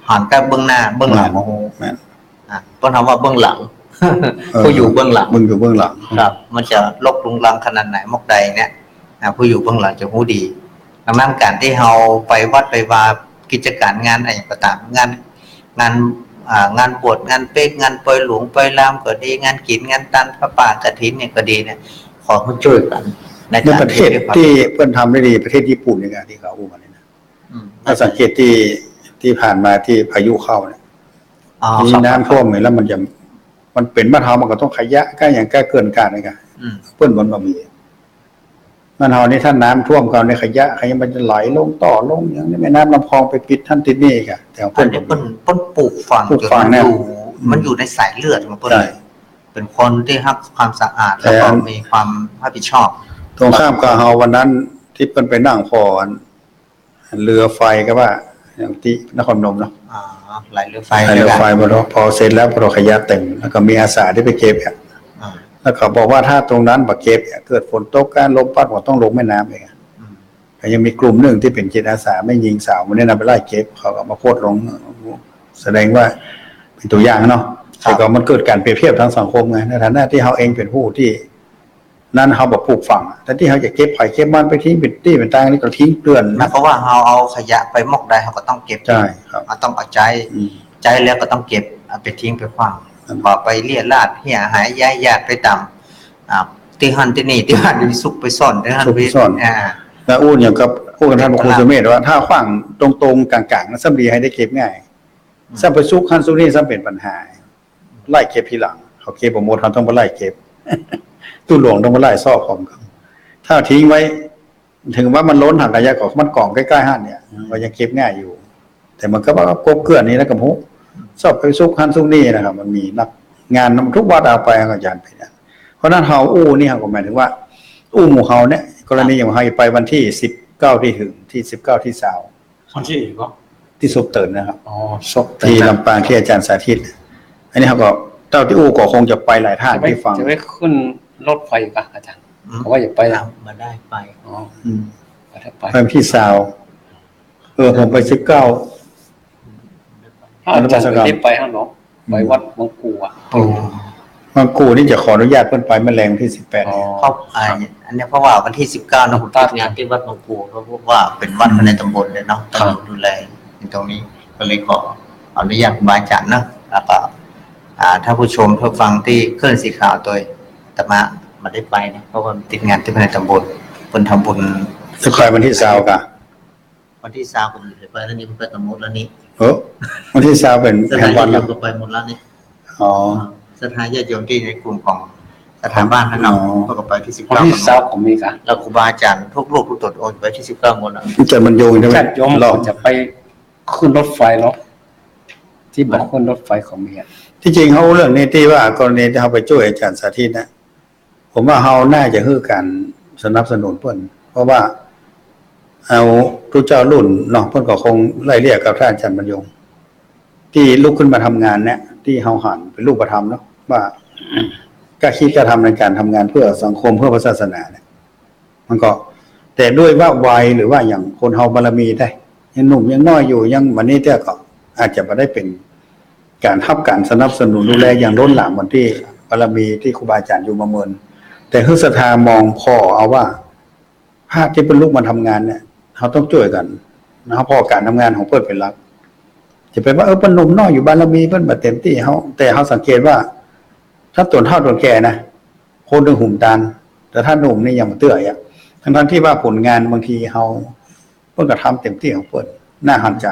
หันกับเบื้องหน้าเบื้องหลังโอ้โหเพิ่นถามว่าเบื้องหลังผู้อยู่เบื้องหลังมึงอยู่เบื้องหลังครับมันจะลกลุงลังขนาดไหนมกใดเนี่ยผู้อยู่เบื้องหลังจะรู้ดีดังนั้นการที่เฮาไปวัดไปวากิจการงานอะไรก็ตามงานบวชงานเป๊กงานปล่อยหลวงปล่อยลามก็ดีงานกินงานตันพระป่ากฐินเนี่ยก็ดีเนี่ยขอเพิ่นช่วยกันในประเทศที่เพิ่นทำได้ดีประเทศญี่ปุ่นนี่ก็ที่เขาอู้มาเนี่ยนะถ้าสังเกตที่ผ่านมาที่พายุเข้าเนี่ยมีน้ำท่วมเนี่ยแล้วมันเป็นบ้านเฮามันก็ต้องขยะก็อย่างก็เกินการเลยกันเพิ่นบ่มีบ้านเฮานี่ถ้าน้ำท่วมเขาในขยะมันจะไหลลงต่อลงอย่างนี้แม่น้ำลำคลองไปปิดท่านติดนี่ค่ะแต่เพิ่นปลูกฝังจนมันอยู่ในสายเลือดของเพิ่นเป็นคนที่รักความสะอาดแล้วก็มีความรับผิดชอบ ตรงข้ามกับเฮาวันนั้นที่เพิ่นไปนั่งพอเรือไฟก็ว่าอย่างที่นครพนมเนาะ อ๋อไหลเรือไฟ เรือไฟบ่เนาะพอเสร็จแล้วพอขยะเต็มแล้วก็มีอาสาที่ไปเก็บอ่ะ อ่า แล้วเขาบอกว่าถ้าตรงนั้นบ่เก็บเนี่ยเกิดฝนตกการลมพัดก็ต้องลงแม่น้ำเองอะ อืม แต่ยังมีกลุ่มหนึ่งที่เป็นจิตอาสาไม่ยิงสาวมันแนะนำไปไล่เก็บเขาก็มาโพสต์ลงแสดงว่าเป็นตัวอย่างเนาะแต่ก็มันเกิดการเปรียบเทียบทางสังคมไงในฐานะที่เฮาเองเป็นผู้ที่นั่นเฮาบ่ปลูกฝังแต่ที่เฮาจะเก็บไผเก็บมันไปทิ้งเป็นที่เป็นทางนี่ก็ทิ้งเกลื่อน นะเพราะว่าเราเอาขยะไปมอกได้เขาก็ต้องเก็บ ใช่ครับ เราต้องเอาใจ อืม ใจแล้วก็ต้องเก็บเอาไปทิ้งไปขว้างพอไปเลี่ยราดเหี้ยหายย้ายญาติไปตามที่หันที่นี่ที่หันที่ซุกไปซ่อนที่หันไปอ่า แล้วอู้อย่างกับอู้กับท่านพระครูสุเมธว่าถ้าขว้างตรงๆกลางๆนั้นซ้ํดีให้ได้เก็บง่ายซ้ํไปซุกคันซุกนี่ซ้ํเป็นปัญหาไล่เก็บทีหลังเขาเก็บบ่หมดเขาต้องไปไล่เก็บ ตู้หลวงต้องไปไล่ซอกของเขาถ้าทิ้งไว้ถึงว่ามันล้นถังขยะของมันกองใกล้ๆห้านเนี่ยก็ยังเก็บง่ายอยู่ แต่มันก็ว่ากบเกลื่อนนี้แล้วก็ผู้ชอบไปซุกคันซุกนี่นะครับมันมีนักงานทุกวัดเอาไปอาจารย์ไปเนี่ยเพราะนั้นเฮาอู้นี่เฮาก็หมายถึงว่า อู้หมู่เฮาเนี่ยกรณีอย่างเฮาไปวันที่19ที่ถึงที่19ที่20 คนที่ก็ ที่สุบเตินนะครับ อ๋อศพ ที่ลำปางที่อาจารย์สาธิต อันนี้เฮาก็เจ้าที่อู้ก็คงจะไปหลายท่านที่ฟัง จะไม่ขึ้นรถไฟป่ะอาจารย์เขาว่าอย่าไปแล้ว มาได้ไป อ๋อ อืม ถ้าไป ไปวันที่20ผมไป19 ถ้าอาจารย์ไม่ได้ไปห้างเนาะไปวัดบางกูอ่ะ โอ้ บางกูนี่จะขออนุญาตเพิ่นไปแมลงที่18 อ๋อ เขาอันนี้เพราะว่าวันที่19นะผมติดงานที่วัดบางปูเพราะว่าเป็นวัดภายในตำบลเลยเนาะต้องดูแลในตรงนี้ก็เลยขออนุญาตครูบาอาจารย์เนาะแล้วก็ถ้าผู้ชมผู้ฟังที่เคลื่อนสีขาวโดยแต่มาได้ไปนะเพราะว่าติดงานที่ภายในตำบลเพิ่นทำบุญ จะไปวันที่20กะ วันที่20ผมเลยไปแล้วนี่ผมไปกับหมดแล้วนี่ วันที่20เป็น ส แห่ ถาง น วัน ญา แล้ ติ ว โยมก็ไปหมดแล้วนี่ อ๋อ สถานญาติโยมที่ในกลุ่มของสถานบ้านนั่นเนาะ อ๋อ ก็ไปที่ วันที่เสาร์ผมมีกัน แล้วครูบาอาจารย์ทุกลูกทุกตนโอนไปที่19หมดแล้ว ที่จะมันโยงใช่ไหม ญาติโยม รอบ จะไปขึ้นรถไฟเนาะที่บอกขึ้นรถไฟของเมีย ที่จริงเขาเรื่องนี้ที่ว่ากรณีที่เขาไปช่วยอาจารย์สาธิตนะผมว่าเขาน่าจะฮื้อกันสนับสนุนเพิ่นเพราะว่าเอาทุกเจ้ารุ่นเนาะเพิ่นก็คงไล่เรียกกับท่านอาจารย์บรรยง ที่ลุกขึ้นมาทำงานเนี่ยที่เฮาหันเป็นรูปธรรมเนาะว่ากล้าคิดกล้าทำในการทำงานเพื่อสังคมเพื่อพระศาสนาเนี่ยมันก็แต่ด้วยว่าวัยหรือว่าอย่างคนเฮาบารมีได้ยังหนุ่มยังน้อยอยู่ยังวันนี้แต่ก็อาจจะบ่ได้เป็นการรับการสนับสนุนดูแลอย่างล้นหลามเหมือนที่บารมีที่ครูบาอาจารย์อยู่มาเมินแต่คือศรัทธามองพอเอาว่าภาคที่เป็นลูกมาทำงานเนี่ยเขาต้องช่วยกันนะครับพอการทำงานของเพิ่นเป็นหลัก จะเป็นว่าเพิ่นหนุ่มน้อยอยู่บารมีเพิ่นบ่เต็มที่เฮาแต่เฮาสังเกตว่า ถ้าตนเฒ่าตนแก่นะคนหนึงหุ่มตานแต่ถ้าหนุ่มนี่ยังบ่เตื้อยอ่ะทั้งๆที่ว่าผลงานบางทีเฮาเพิ่นก็ทำเต็มที่ของเพิ่นน่าหันใจ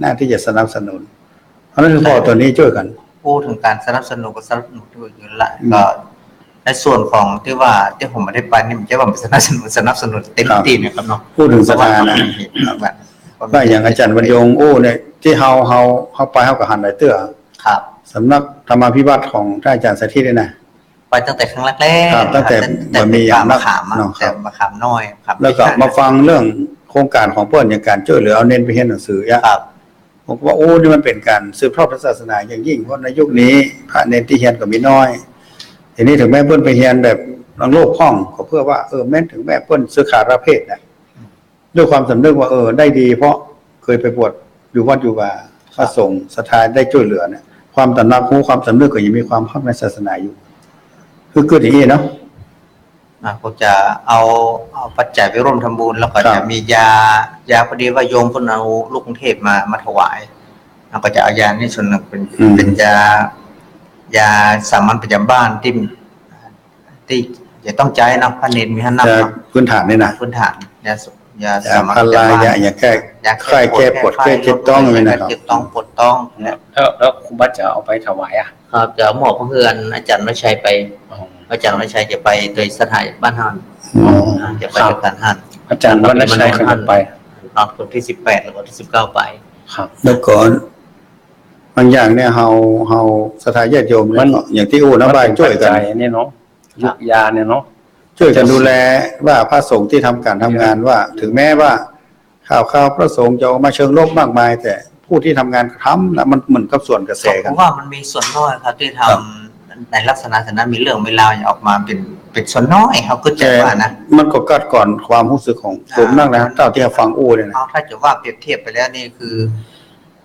น่าที่จะสนับสนุนเพราะฉะนั้นคือพอตัวนี้ช่วยกัน พูดถึงการสนับสนุนก็สนับสนุนด้วยอยู่ละก็ในส่วนของที่ว่าที่ผมไม่ได้ไปนี่มันจะว่าเป็นสนับสนุนเต็มที่นะครับเนาะ พูดถึงสถานะ ว่าอย่างอาจารย์บรรยงโอ้เนี่ยที่เฮาไปเฮาก็หันหลายเตื้อ ครับ สำนักธรรมาภิบาลของท่านอาจารย์สาธิตเนี่ยนะ ไปตั้งแต่ครั้งแรก ครับตั้งแต่ แต่ มันมี เป็น อย่าง มะขาม เนาะครั แต่ บ มะขามน้อยครับ แล้วก็มาฟังเรื่องโครงการของเพิ่นอย่างการช่วยเหลือเอาเน้นไปเรียนหนังสืออ่ะ ครับ ผมว่าโอ้นี่มันเป็นการสืบทอดพระศาสนาอย่างยิ่งเพราะในยุคนี้พระเนนที่เรียนก็มีน้อยทีนี้ถึงแม้เพิ่นไปเรียนแบบรังโลกห้องก็เพื่อว่าแม้ถึงแม้เพิ่นศึกษาประเภทน่ะด้วยความสำนึกว่าได้ดีเพราะเคยไปบวชอยู่วัดอยู่ว่าพระสงฆ์ศรัทธาได้ช่วยเหลือเนี่ยความตระหนักรู้ความสำนึกก็ยังมีความภาคในศาสนาอยู่คือเกิดอย่างนี้เนาะ ผมจะเอาปัจจัยไปร่วมทำบุญแล้วก็ ครับ จะมียาพอดีว่าโยมคนเอาลูกกรุงเทพมาถวายเราก็จะเอายานี่ส่วนหนึ่งเป็นยาสามัญประจำบ้านที่จะต้องใช้นะพระเนรมีท่านนำ จะ เนาะ พื้นฐานนี่นะ พื้นฐานยาอย่สา า มัญ พา ประ รา จำบ้าน อย่าแก้แก้ปวดแก้เจ็บต้องเลยนะครับ เจ็บต้องปวดต้องเนี่ย แล้วครูบาจะเอาไปถวายอ่ะ ครับจะหมอบเพื่อนอาจารย์ไม่ใช่ไป อาจารย์ไม่ใช่จะไปโดยสถานบ้านฮัน อ๋อ จะไปด้วยกันฮัน อาจารย์วันนั้นใช้เขาจะไป นอนคนที่18แล้วก็ที่19ไป ครับ แล้วก่อนบางอย่างเนี่ยเฮาศรัทธาญาติโยมเนี่ยก็อย่างที่อู้น้ำบายช่วยกัน เนี่ยเนาะยุกยาเนี่ยเนาะ ช่วยกันดูแลว่าพระสงฆ์ที่ทำการทำงานว่า ถึงแม้ว่าข่าวพระสงฆ์จะออกมาเชิงลบมากมาย แต่ผู้ที่ทำงานทำแล้วมันเหมือนกับส่วนกระแส ผ กัน มว่ามันมีส่วนน้อยครับที่ทำในลักษณะนั้นมีเรื่องเวลาวออกมาเป็นส่วนน้อยเขาก็จะว่านะ มันก็กัดก่อนความรู้สึกของผมนั่งนะเจ้าที่ฟังอู้เนี่ยนะ เอาถ้าจะว่าเปรียบเทียบไปแล้วนี่คือ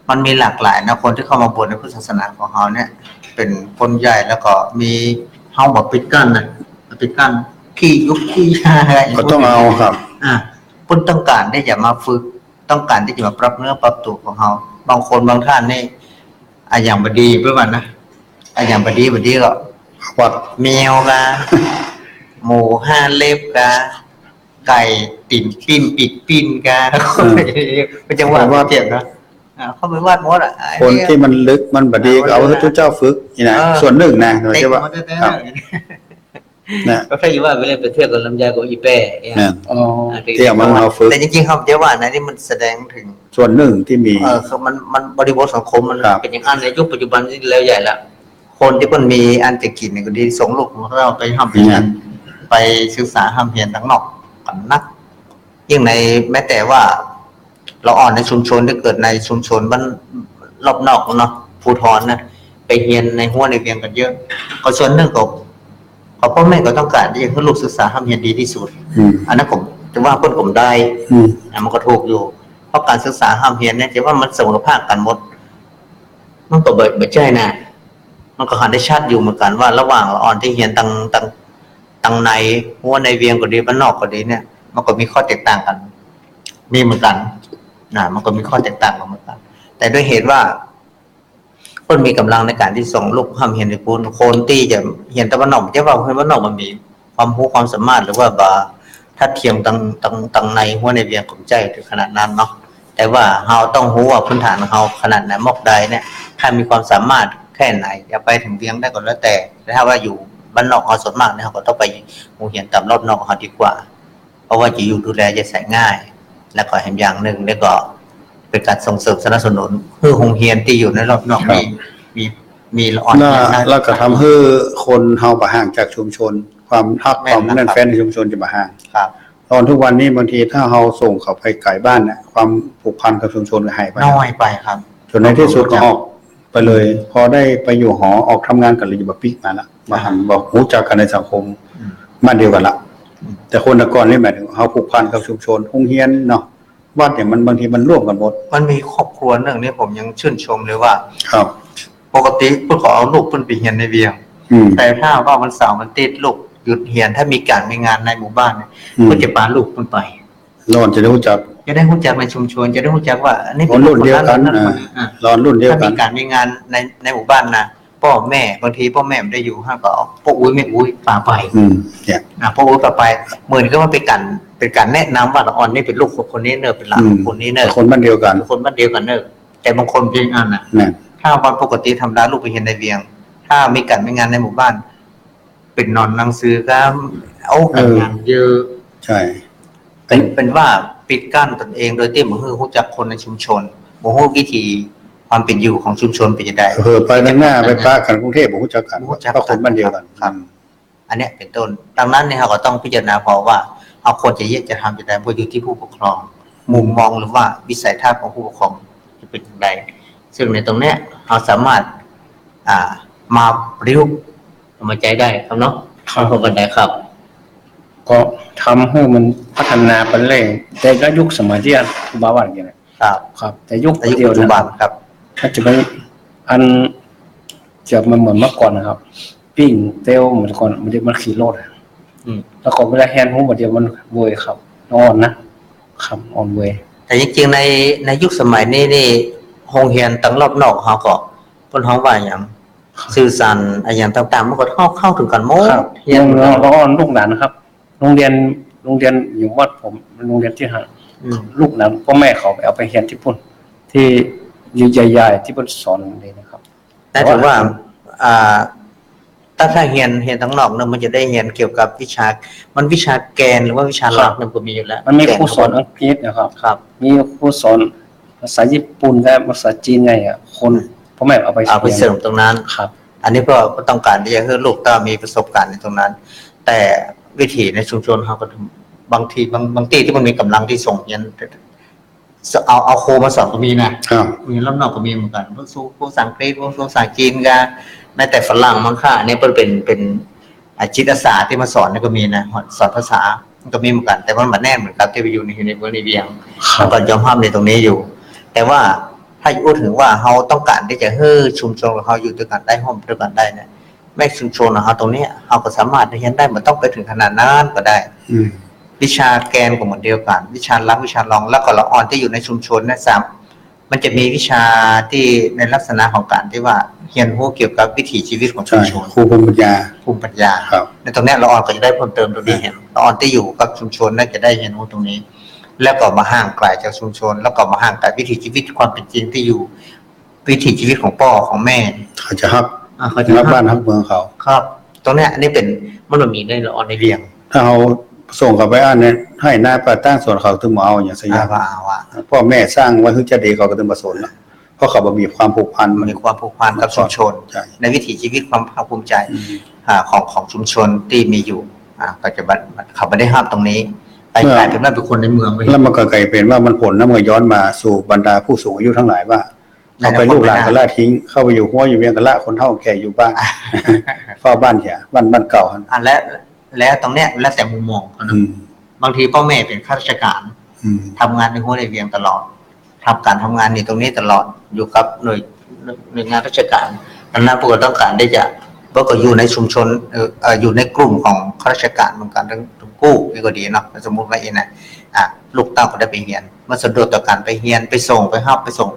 มันมีหลากหลายนะคนที่เข้ามาบวชในพุทธศาสนาของเขาเนี่ย เป็นคนใหญ่แล้วก็มีเฮาแบบปิดกั้นนะปิดกั้นขี้ยุกขี้ยาอะไร ก็ต้องเอาครับ พุ่นต้องการที่จะมาฝึกต้องการที่จะมาปรับเนื้อปรับตัวของเขาบางคนบางท่านนี่อย่างบดีเพื่อนนะอย่างบดีก็ วัด แมวกะ หมูห้าเล็บกะไก่ติ่นปิ้นปิดปิ้นกะก็จะว่าเจ็บนะเขาไปวาดมดคนที่มันลึกมันบดีก็เอาให้ทุกเจ้าฝึกนี่นะส่วนหนึ่งนะโดย เต็ ที่ ม ว่า หมดแท้ ครับนะ ก็แค่ว่าเวลาไปเที่ยวกับลำไยกับอีเป้ อ๋อ ที่เอามันเอาฝึก แต่จริงๆเขาจะว่านะนี่มันแสดงถึง ส่วนหนึ่งที่มี คือมันบริบทสังคมมัน ครับ เป็นอย่างนั้นในยุคปัจจุบันนี่แล้วใหญ่ละคนที่มันมีอันจะกินเนี่ยก็ดีส่งลูกของเราไปห้ามเพียนไปศึกษาห้ามเพียนทั้งนอกกันนักยิ่งในแม้แต่ว่าเราอ่อนในชุมชนที่เกิดในชุมชนมันรอบนอกเนาะภูทรนะไปเรียนในหัวในเวียงกันเยอะก็ส่วนหนึ่งก็พ่อแม่ก็ต้องการที่จะให้ลูกศึกษาห้ามเพียนดีที่สุด อันนั้นผมจะว่าคนผมได้มันก็ถูกอยู่เพราะการศึกษาห้ามเพียนเนี่ยจะว่ามันเสมอภาคกันหมดมันก็เบิดใจนะมันก็หันได้ชัดอยู่เหมือนกันว่าระหว่างละอ่อนที่เรียนตังในหัวในเวียงก็ดีบ้านนอกก็ดีเนี่ยมันก็มีข้อแตกต่างกันมีเหมือนกันมันก็มีข้อแตกต่างกันเหมือนกันแต่ด้วยเหตุว่าคนมีกำลังในการที่ส่งลูกห้ามเรียนในปูนคนที่จะเรียนตะวันออกจะว่าคนบ้านนอกมันมีความรู้ความสามารถหรือว่าถ้าเทียมตังในหัวในเวียงของใจถึงขนาดนั้นเนาะแต่ว่าเราต้องรู้ว่าพื้นฐานของเราขนาดไหนมอกใดเนี่ยถ้ามีความสามารถแค่ไหนจะไปถึงเวียงได้ก็แล้วแต่ถ้าว่าอยู่บ้านนอกเราส่วนมากเนี่ยเราก็ต้องไปโรงเรียนตามรอบนอกเราดีกว่าเพราะว่าจะอยู่ดูแลจะใส่ง่ายและก็แห่งอย่างหนึ่งแล้วก็เป็นการส่งเสริมสนับสนุนเพื่อโรงเรียนที่อยู่ในรอบนอกมีละอ่อน แล้วก็ทำให้คนเฮาบ่ห่างจากชุมชน ความทักความแน่นแฟ้นในชุมชนจะบ่ห่าง ครับ ตอนทุกวันนี้บางทีถ้าเราส่งเขาไปไกลบ้านเนี่ยความผูกพันกับชุมชนก็หายไป น้อยไปครับ จนในที่สุดก็ออกไปเลย พอได้ไปอยู่หอออกทำงานกันเลยอยู่แบบปิ๊กมาละมาหันบอกรู้จักกันในสังคมบ้านเดียวกันละแต่คนแต่ก่อนนี่หมายถึงเขาผูกพันกับชุมชนโรงเรียนเนาะวัดเนี่ยมันบางทีมันร่วมกันหมด มันมีครอบครัวหนึ่งนี่ผมยังชื่นชมเลยว่า ครับ ปกติเพิ่นขอเอาลูกเพิ่นไปเรียนในเวียง แต่ถ้าว่าวันเสาร์มันติดลูกหยุดเรียนถ้ามีการมีงานในหมู่บ้านเนี่ยเพิ่นจะพาลูกเพิ่นไป ร้อนจะได้รู้จัก จะได้รู้จักในชุมชนจะได้รู้จักว่าอันนี้ คนรุ่นเดียวกัน ร้อนรุ่นเดียว ถ้า กั มี น การมีงานในหมู่บ้านนะพ่อแม่บางทีพ่อแม่ไม่ได้อยู่ห้างก็เอาพ่ออุ้ยแม่อุ้ยป่าไป เนี่ย พ่ออุ้ยป่าไปเหมือนก็ว่าเป็นการแนะนำว่าละอ่อนนี่เป็นลูกของคนนี้เนอะเป็นหลานของคนนี้เนอะ คนบ้านเดียวกัน คนบ้านเดียวกันเนอะแต่บางคนเป็นอันน่ะ เนี่ย ถ้าวันปกติธรรมดาลูกไปเรียนในเวียง ถ้ามีการมีงานในหมู่บ้าน เป็นนอนหนังสือก็เอากันงานเยอะ ใช่ เป็นว่าปิดกั้นตนเองโดยที่บ่ฮู้จักคนในชุมชนบ่ฮู้วิธีความเป็นอยู่ของชุมชนเป็นจังได๋ ไปทางหน้าไปป้ากันกรุงเทพผมรู้จักกันเพราะคนบ้านเดียวกัน ครับ อันเนี้ยเป็นต้นดังนั้นเนี่ยเราก็ต้องพิจารณาพอว่าเอาคนจะจะทำจังได๋บ่อยู่ที่ผู้ปกครอง มุมมองหรือว่าวิสัยทัศน์ของผู้ปกครองจะเป็นจังได๋ซึ่งในตรงเนี้ยเราสามารถมาประยุกต์เอามาใช้ได้ครับเนาะครับผมก็ได้ครับ ก็ทำให้มันพัฒนาไปเรื่อยแต่ละยุคสมัยที่ครูบาว่าอย่างเงี้ย ครับ ครับ แต่ยุค ในยุค เดียว ปัจจุบันครับ ถ้าจะเป็นอันจะมันเหมือนเมื่อก่อนนะครับ ปิ้งเต้วเหมือนก่อนมันขี่รถแล้วก็เวลาแฮนด์ฮู้เดียวมันเวยครับอ่อนนะครับอ่อนเวย แต่จริงๆในยุคสมัยนี้นี่โรงเรียนตั้งรอบนอกเขาก็เพิ่นฮ้องว่าหยังสื่อสารอะไรอย่างต่างๆมันก็เข้าถึงกันหมด ครับ เรียน เราอ่อนลูกหลานนะครับ โรงเรียนอยู่วัดผมโรงเรียนที่ลูกหลานพ่อแม่เขาเอาไปเรียนที่ปุ่นที่ใหญ่ๆที่ปุ่นสอนเลยนะครับ แต่ถือว่าถ้าเรียนทั้งนอกเนี่ยมันจะได้เรียนเกี่ยวกับวิชาแกนหรือว่าวิชาหลักมันก็มีอยู่แล้ว มันมีครูสอนอังกฤษนะครับ ครับ มีครูสอนภาษาญี่ปุ่นและภาษาจีนไงอ่ะคนพ่อแม่เอาไป เสริมตรงนั้น ครับ อันนี้ก็ต้องการที่จะให้ลูกต้องมีประสบการณ์ในตรงนั้น แต่ วิถีในชุมชนเขาก็บางทีบางที่ที่มันมีกำลังที่ส่งเรียนเอาโคมาสอนก็มีนะครับ มีรอบนอกก็มีเหมือนกันพวกภาษาอังกฤษพวกภาษาจีนกันแม้แต่ฝรั่งบางค่าเนี่ยเป็นจิตอาสาที่มาสอนนี่ก็มีนะสอนภาษามันก็มีเหมือนกัน แต่ว่ามันแน่นเหมือนกับที่ไปอยู่ในเมืองในเวียงมันก็ยอมรับในตรงนี้อยู่ แต่ว่าถ้าพูดถึงว่าเขาต้องการที่จะให้ชุมชนของเขาอยู่ด้วยกันได้ร่วมด้วยกันได้เนี่ยแม้ชุมชนของเขาตรงนี้เขาก็สามารถเรียนได้มันต้องไปถึงขนาดนั้นก็ได้วิชาแกนก็เหมือนเดียวกันวิชาลักวิชารองแล้วก็ละอ่อนที่อยู่ในชุมชนนะซ้ำมันจะมีวิชาที่ในลักษณะของการที่ว่าเรียนรู้เกี่ยวกับวิถีชีวิตของชุมชน ครูภูมิปัญญาครับในตรงนี้ละอ่อนก็จะได้เพิ่มเติมตรงนี้เห็นละอ่อนที่อยู่กับชุมชนน่าจะได้เรียนรู้ตรงนี้แล้วก็มาห่างไกลจากชุมชนแล้วก็มาห่างไกลวิถีชีวิตความเป็นจริงที่อยู่วิถีชีวิตของพ่อของแม่เขาจะฮับบ้านฮับเมืองเขาครับตรงนี้อันนี้เป็นมันมีในละอ่อนในเรียงถ้าเราส่งกับไปอ่านเนี่ยให้หน้าประตั้งส่วนเขาถึงมาเอาอย่างสยามพ่อแม่สร้างไว้คือจะดีเขาก็ถึงมาสนแล้วเพราะเขามีความผูกพันมีความผูกพันกับชุมชนในวิถีชีวิตความภาคภูมิใจของชุมชนที่มีอยู่ปัจจุบันเขาไม่ได้ห้ามตรงนี้ไปกลายเป็นว่าเป็นคนในเมืองไปแล้วมันก็กลายเป็นว่ามันผลน้ำมันย้อนมาสู่บรรดาผู้สูงอายุทั้งหลายว่าเอาไปลูกหลานก็ละทิ้งเข้าไปอยู่หัวอยู่เวียงก็ละคนเฒ่าแก่อยู่บ้านเฝ้าบ้านเหี่ยบ้านเก่าแล้วตรงเนี้ยแล้วแต่มุมมองเขาบางทีพ่อแม่เป็นข้าราชการทำงานในหัวในเวียงตลอดทำงานในตรงนี้ตลอดอยู่กับหน่วยงานราชการนั้นพวกเราต้องการได้จะก็อยู่ในชุมชนอยู่ในกลุ่มของข้าราชการเหมือนกันทั้งกู้นี่ก็ดีเนาะสมมุติว่าเองนะลูกเต้าก็ได้ไปเรียนมันสะดวกต่อการไปเรียนไปส่งไปรับไปส่ง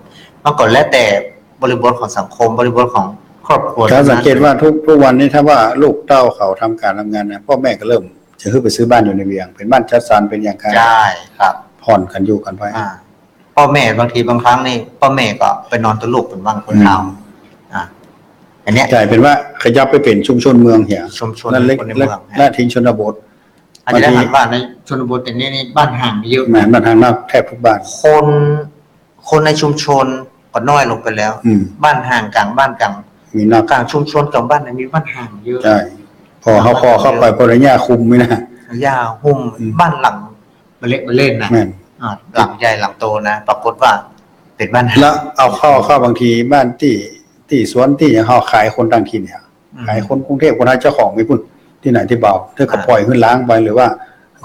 มันก็แล้วแต่บริบทของสังคมบริบทของครอบครัวถ้าสังเกตว่าทุกวันนี้ถ้าว่าลูกเต้าเขาทำการทำงานนะพ่อแม่ก็เริ่มจะขึ้นไปซื้อบ้านอยู่ในเวียงเป็นบ้านจัดสรรเป็นอย่างการใช่ครับผ่อนกันอยู่กันไปพ่อแม่บางทีบางครั้งนี่พ่อแม่ก็ไปนอนตัวลูกเป็นบางคนเอาอันนี้กลายเป็นว่าขยับไปเป็นชุมชนเมืองเหี่ยชุมชนในเมืองและทิ้งชนบทอันนี้ถามว่าในชนบทแต่นี้บ้านห่างเยอะแม่บ้านห่างนอกแทบทุกบ้านคนในชุมชนก็น้อยลงไปแล้วบ้านห่างกลางบ้านกลางมีนอกกลางชุมชนกับบ้านมีบ้านห่างเยอะใช่พอเข้าไปพอระยะคุมไม่นะยาหุ้มบ้านหลังมาเล่นนะหลังใหญ่หลังโตนะปรากฏว่าเป็นบ้านแล้วเอาเข้าบางทีบ้านที่สวนที่อย่างเขาขายคนต่างถิ่นเนี่ยขายคนกรุงเทพคนไทยเจ้าของไม่พูดที่ไหนที่เบาเธอก็ปล่อยขึ้นล้างไปหรือว่า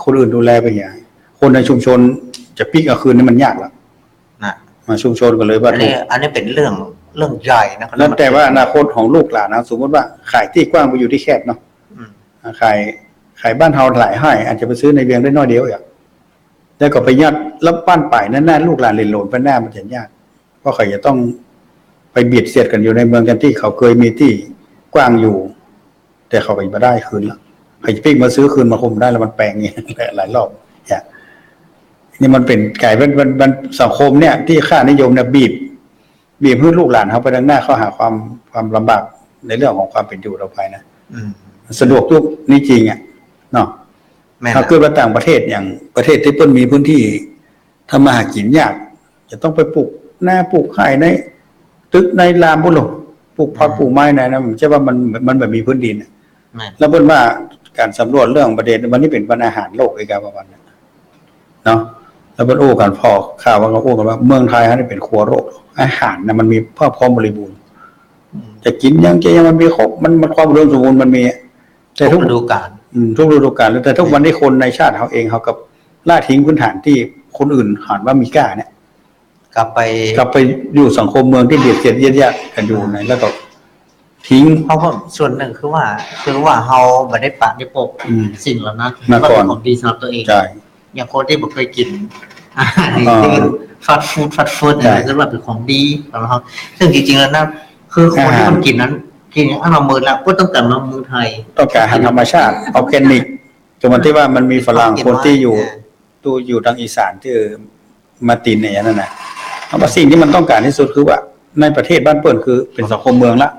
คนอื่นดูแลไปอย่างคนในชุมชนจะปิกเอาคืนนี่มันยากละมาชุมชนกันเลยว่าอันนี้เป็นเรื่องใหญ่นะแล้วแต่ว่าอนาคตของลูกหลานนะสมมติว่าขายที่กว้างไปอยู่ที่แคบเนาะขายบ้านเฮาหลายให้อาจจะไปซื้อในเวียงได้น้อยเดียวอย่างแล้วก็ไปยัดแล้วบ้านป่ายนั่นลูกหลานเล่นโหลนไปหน้ามันจะยากเพราะเขาจะต้องไปเบียดเสียดกันอยู่ในเมืองกันที่เขาเคยมีที่กว้างอยู่แต่เขาไปมาได้คืนแล้วใครจะพิกมาซื้อคืนมาคุมได้แล้วมันแปลงอย่างหลายรอบเนี่ยนี่มันเป็นไก่เป็นสังคมเนี่ยที่ค่านิยมเนี่ยบีบให้ลูกหลานเขาไปด้านหน้าเข้าหาความลำบากในเรื่องของความเป็นอยู่เราไปนะสะดวกทุกนี่จริงอ่ะเนาะถ้าเกิดว่าต่างประเทศอย่างประเทศที่เพิ่นมีพื้นที่ทำมาหากินยากจะต้องไปปลูกหน้าปลูกไข่ในตึกในลามบุญหลงปลูกผักปลูกไม้นะผมเชื่อว่ามันแบบมีพื้นดินแล้วเพิ่นว่าการสำรวจเรื่องประเด็นวันนี้เป็นปัญหาอาหารโลกอีกแล้วประมาณนั้นเนาะแล้วเพิ่นโอ้กันพอข่าวว่าเขาโอ้กันว่าเมืองไทยนี่เป็นครัวโลกอาหารนะมันมีพร้อมบริบูรณ์จะกินยังมันมีครบมันความอุดมสมบูรณ์มันมีแต่ทุกฤดูกาลทุกฤดูกาลแต่ทุกวันนี้คนในชาติเขาเองเขากับล่าทิ้งพื้นฐานที่คนอื่นหันว่ามีกล้าเนี่ยกลับไปอยู่สังคมเมืองที่เบียดเสียดเยียดยากกันอยู่ในแล้วก็ทิ้งเพราะส่วนหนึ่งคือว่าเขาไม่ได้ปะได้ปกสิ่งเหล่านั้นว่าเป็นของดีสำหรับตัวเองใช่อย่างคนที่ไม่เคยกินอาหารที่ฟาสต์ฟู้ดเนี่ยก็ว่าเป็นของดีของเขาซึ่งจริงๆแล้วนะคือคนที่มันกินนั้นกินอย่างเราเมืองแล้วก็ต้องการมาเมืองไทยต้องการธรรมชาติออร์แกนิกจนวันที่ว่ามันมีฝรั่งคนที่อยู่ทางอีสานที่มาตินเนี่ยนั่นน่ะเพราะว่าสิ่งที่มันต้องการที่สุดคือว่าในประเทศบ้านเปิ้นคือเป็นสังคมเมืองละ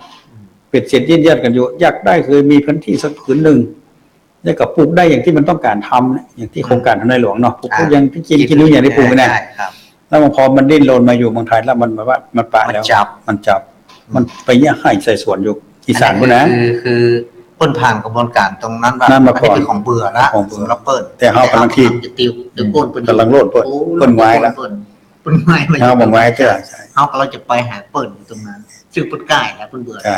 เป็ดเสียดยืดยัดกันอยู่อยากได้คือมีพื้นที่สักผืนนึงแล้วก็ปลูกได้อย่างที่มันต้องการทำอย่างที่โครงการของในหลวงเนาะปลูกอย่างที่กินรู้อย่างที่ปลูกไม่ได้แล้วพอมันดิ้นรนมาอยู่เมืองไทยแล้วมันแบบว่ามันปะแล้วมันจับมันไปย่าให้ใส่สวนอยู่อีสานพุ่นนะคือ เปิ้นผ่านกระบวนการตรงนั้นว่า นั่นมาก่อน อัเป็นของเบื่อละ ของเบื่อ สำหรับเปิ้น แต่เฮากำลังคิด จะติวจะโป้นเปิ้น กำลังโลดเปิ้น โอ้ เปิ้นไว้ละ เปิ้นไว้มา เฮาบ่ไว้เด้อใช่ เฮาก็เราจะไปหาเปิ้นอยู่ตรงนั้นชื่อเปิ้นใกล้แล้วเปิ้นเบื่อ ใช่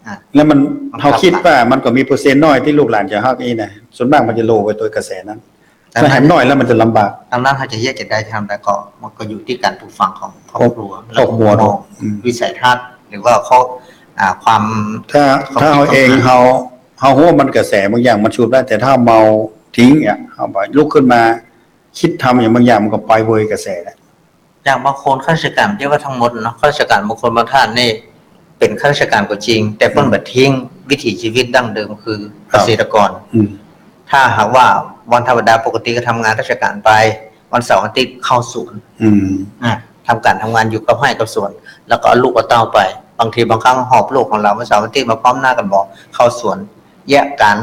อ่ะ แล้วมันเฮาคิดว่ามันก็มีเปอร์เซ็นต์น้อยที่ลูกหลานจะฮักอีนะส่วนมากมันจะโลไปตัวกระแสนั้นถ้าให้น้อยแล้วมันจะลำบาก ทางนั้นเขาจะแยกจะได้ทำแต่ก็มันก็อยู่ที่การปลูกฝังของครอบครัว ครอบครัว มอง อืม วิสัยทัศน์หรือว่าเขาความ ถ้าเฮาเองเฮาฮู้ว่ามันกระแสบางอย่างมันชูบได้แต่ถ้าเมาทิ้งเนี่ยเฮาบ่ลุกขึ้นมาคิดทำอย่างบางอย่างมันก็ไปเวยกระแสแล้ว อย่างบางคนข้าราชการเรียกว่าทั้งหมดเนาะข้าราชการบางคนบางท่านนี่เป็นข้าราชการก็จริง แต่เพิ่นบัดทิ้งวิถีชีวิตดั้งเดิมคือเกษตรกร อืม ถ้าหากว่าวันธรรมดาปกติก็ทำงานราชการไป วันเสาร์อาทิตย์เข้าสวน อืม ทำการทำงานอยู่กับไร่กับสวน แล้วก็เอาลูกเอาเต้าไป บางทีบางครั้งหอบลูกของเราวันเสาร์อาทิตย์มาพร้อมหน้ากันบอกเข้าสวน แยกกัน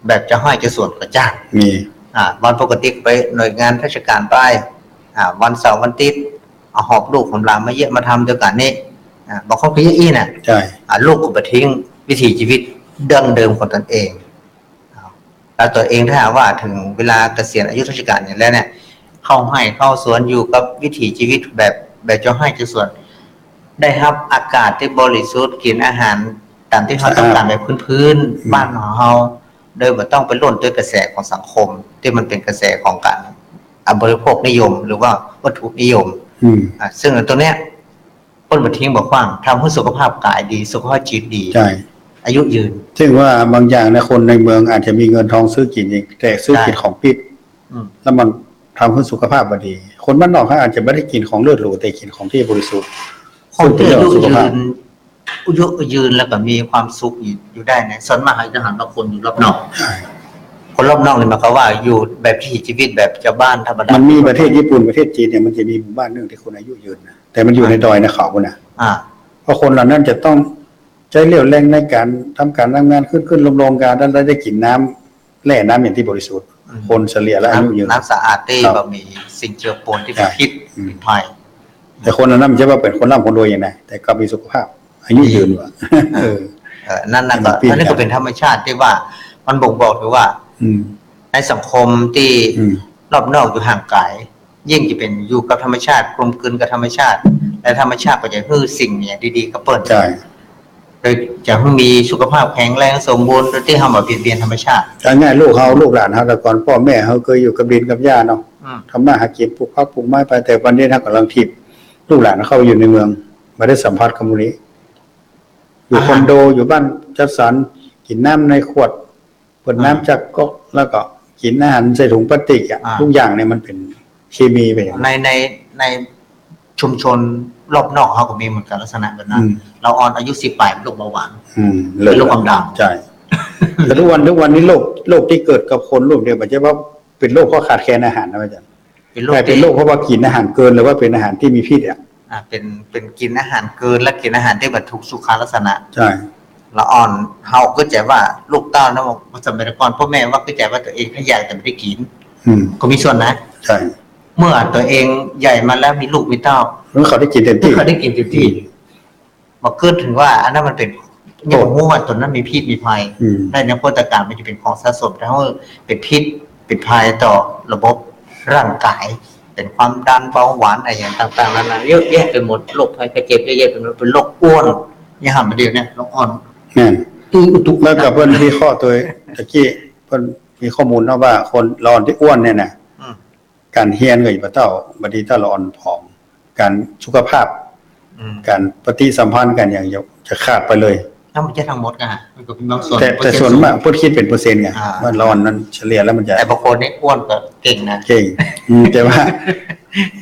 แบบจะให้จะสวนก็จ้าง มี วันปกติไปหน่วยงานราชการไปวันเสาร์วันอาทิตย์เอาหอบลูกของเรามาเยอะมาทำเดียวกันนี่บางคนก็เยอะอีน่ะ ใช่ ลูกก็ไปทิ้งวิถีชีวิตดั้งเดิมของตนเองแล้วตัวเองถ้าหากว่าถึงเวลาเกษียณอายุราชการอย่างแล้วเนี่ยเข้าให้เข้าสวนอยู่กับวิถีชีวิตแบบจะให้จะสวน ได้รับอากาศที่บริสุทธิ์กินอาหารตามที่เขาต้องการแบบพื้นๆบ้านของเขาโดยไม่ต้องไปร่นด้วยกระแสของสังคม ที่มันเป็นกระแสของการบริโภคนิยม หรือว่าวัตถุนิยม อืม ซึ่งตัวเนี้ยต้นบัทิ้งบอกว่าทำให้สุขภาพกายดีสุขภาพจิตดี ใช่ อายุยืน ซึ่งว่าบางอย่างนะคนในเมืองอาจจะมีเงินทองซื้อกินเองแต่ซื้อกินของพิษ อืม แล้วมันทำให้สุขภาพบ่ดี คนบ้านนอกเขาอาจจะไม่ได้กินของเลือดหรูแต่กินของที่บริสุทธิ์ คนที่อายุ สุข ยื ภาพ นอายุยืนแล้วก็มีความสุขอยู่ได้นะส่วนมากจะหันบางคนอยู่รอบนอก ใช่ คนรอบนอกเนี่ยหมายความว่าอยู่แบบวิถีชีวิตแบบชาวบ้านธรรมดา มันมีประเทศญี่ปุ่นประเทศจีนเนี่ยมันจะมีหมู่บ้านหนึ่งที่คนอายุยืนนะแต่มันอยู่ในดอยในเขาน่ะ อ่า เพราะคนเหล่านั้นจะต้องใช้เรี่ยวแรงในการทำการทำงานขึ้นลงการแล้วได้กินน้ำแร่น้ำอย่างที่บริสุทธิ์ คนเฉลี่ยแล้วอายุยืน น้ำสะอาดที่ ครับ แบบมีสิ่งเจือปนที่เป็นพิษ อืม เป็นภัย แต่คนเหล่านั้นไม่ใช่ว่าเป็นคนร่ำคนรวยอย่างไรแต่ก็มีสุขภาพ อายุยืนว่ะ เออ นั่นก็ มันเปลี่ยน นั่นก็เป็นธรรมชาติที่ว่ามันบ่งบอกถึงว่า อืม ในสังคมที่ อืม รอบนอกอยู่ห่างไกลยิ่งจะเป็นอยู่กับธรรมชาติกลมกลืนกับธรรมชาติ และธรรมชาติก็จะให้สิ่งเนี่ยดีๆกับเปิ้ล ใช่ โดยจะให้มีสุขภาพแข็งแรงสมบูรณ์โดยที่ทำแบบเบียดธรรมชาติ เอาง่ายลูกเขาลูกหลานเขาแต่ก่อนพ่อแม่เขาเคยอยู่กับดินกับหญ้าเนาะ อืม ทำมาหากินปลูกข้าวปลูกไม้ไปแต่วันนี้ถ้ากำลังทิพย์ลูกหลานเข้าไปอยู่ในเมืองไม่ได้สัมผัสกับมูลนี้อยู่คอนโดอยู่บ้านจัดสรรกินน้ำในขวดเปิดน้ำจากก๊อกแล้วก็กินอาหารใส่ถุงพลาสติกอ่ะทุกอย่างเนี่ยมันเป็นเคมีไปอย่างนั้น ในชุมชนรอบนอกเขาก็มีเหมือนกันลักษณะแบบนั้น อืม เราออนอายุ10 ปลายเป็นโรคเบาหวาน เลย เป็นโรคความดัน ใช่แต่ทุกวันนี้โรคที่เกิดกับคนโรคเดียวมันจะว่าเป็นโรคเพราะขาดแคลนอาหารนะอาจารย์ เป็นโรค แต่เป็นโรคเพราะว่ากินอาหารเกินหรือว่าเป็นอาหารที่มีพิษอ่ะ เป็นกินอาหารเกินและกินอาหารที่บรรทุกสุขลักษณะ ใช่ ละอ่อนเฮาก็ใจว่าลูกเต้านะสมัยก่อนพ่อแม่ว่าก็ใจว่าตัวเองขยายแต่ไม่ได้กิน อืม ก็มีส่วนนะ ใช่ เมื่อตัวเองใหญ่มาแล้วมีลูกมีเต้า แล้วเขาได้กินเต็มที่ เขาได้กินเต็มที่มาเกิดถึงว่าอันนั้นมันเป็นอย่าบอกว่าตัวนั้นมีพิษมีภัย อืม ในในโพธิการมันจะเป็นของสะสมแต่ว่าเป็นพิษเป็นภัยต่อระบบร่างกาย เป็นความดันเบาหวานอะไรอย่างต่างๆนานาเยอะแยะไปหมดโรคภัยไข้เจ็บเยอะแยะไปหมดเป็นโรคอ้วนเนี่ยหันมาเดียวเนี่ยโรคอ่อน แม่น อุตุ แล้วกับเพิ่นวิเคราะห์ตัวตะกี้เพิ่นมีข้อมูลเนาะว่าคนร้อนที่อ้วนเนี่ยนะ อืม การเฮียนก็อยู่บ่เต้าบัดนี้ถ้าร้อนผอมการสุขภาพ อืม การปฏิสัมพันธ์กันอย่างจะขาดไปเลย ถ้ามันจะทั้งหมดนะฮะมันก็เป็นบางส่วน แต่ส่วนมากเพิ่นคิดเป็นเปอร์เซ็นต์ไง อ่า ว่าร้อนนั้นเฉลี่ยแล้วมันจะ แต่บางคนนี่อ้วนก็เก่งนะ เก่งแต่ว่า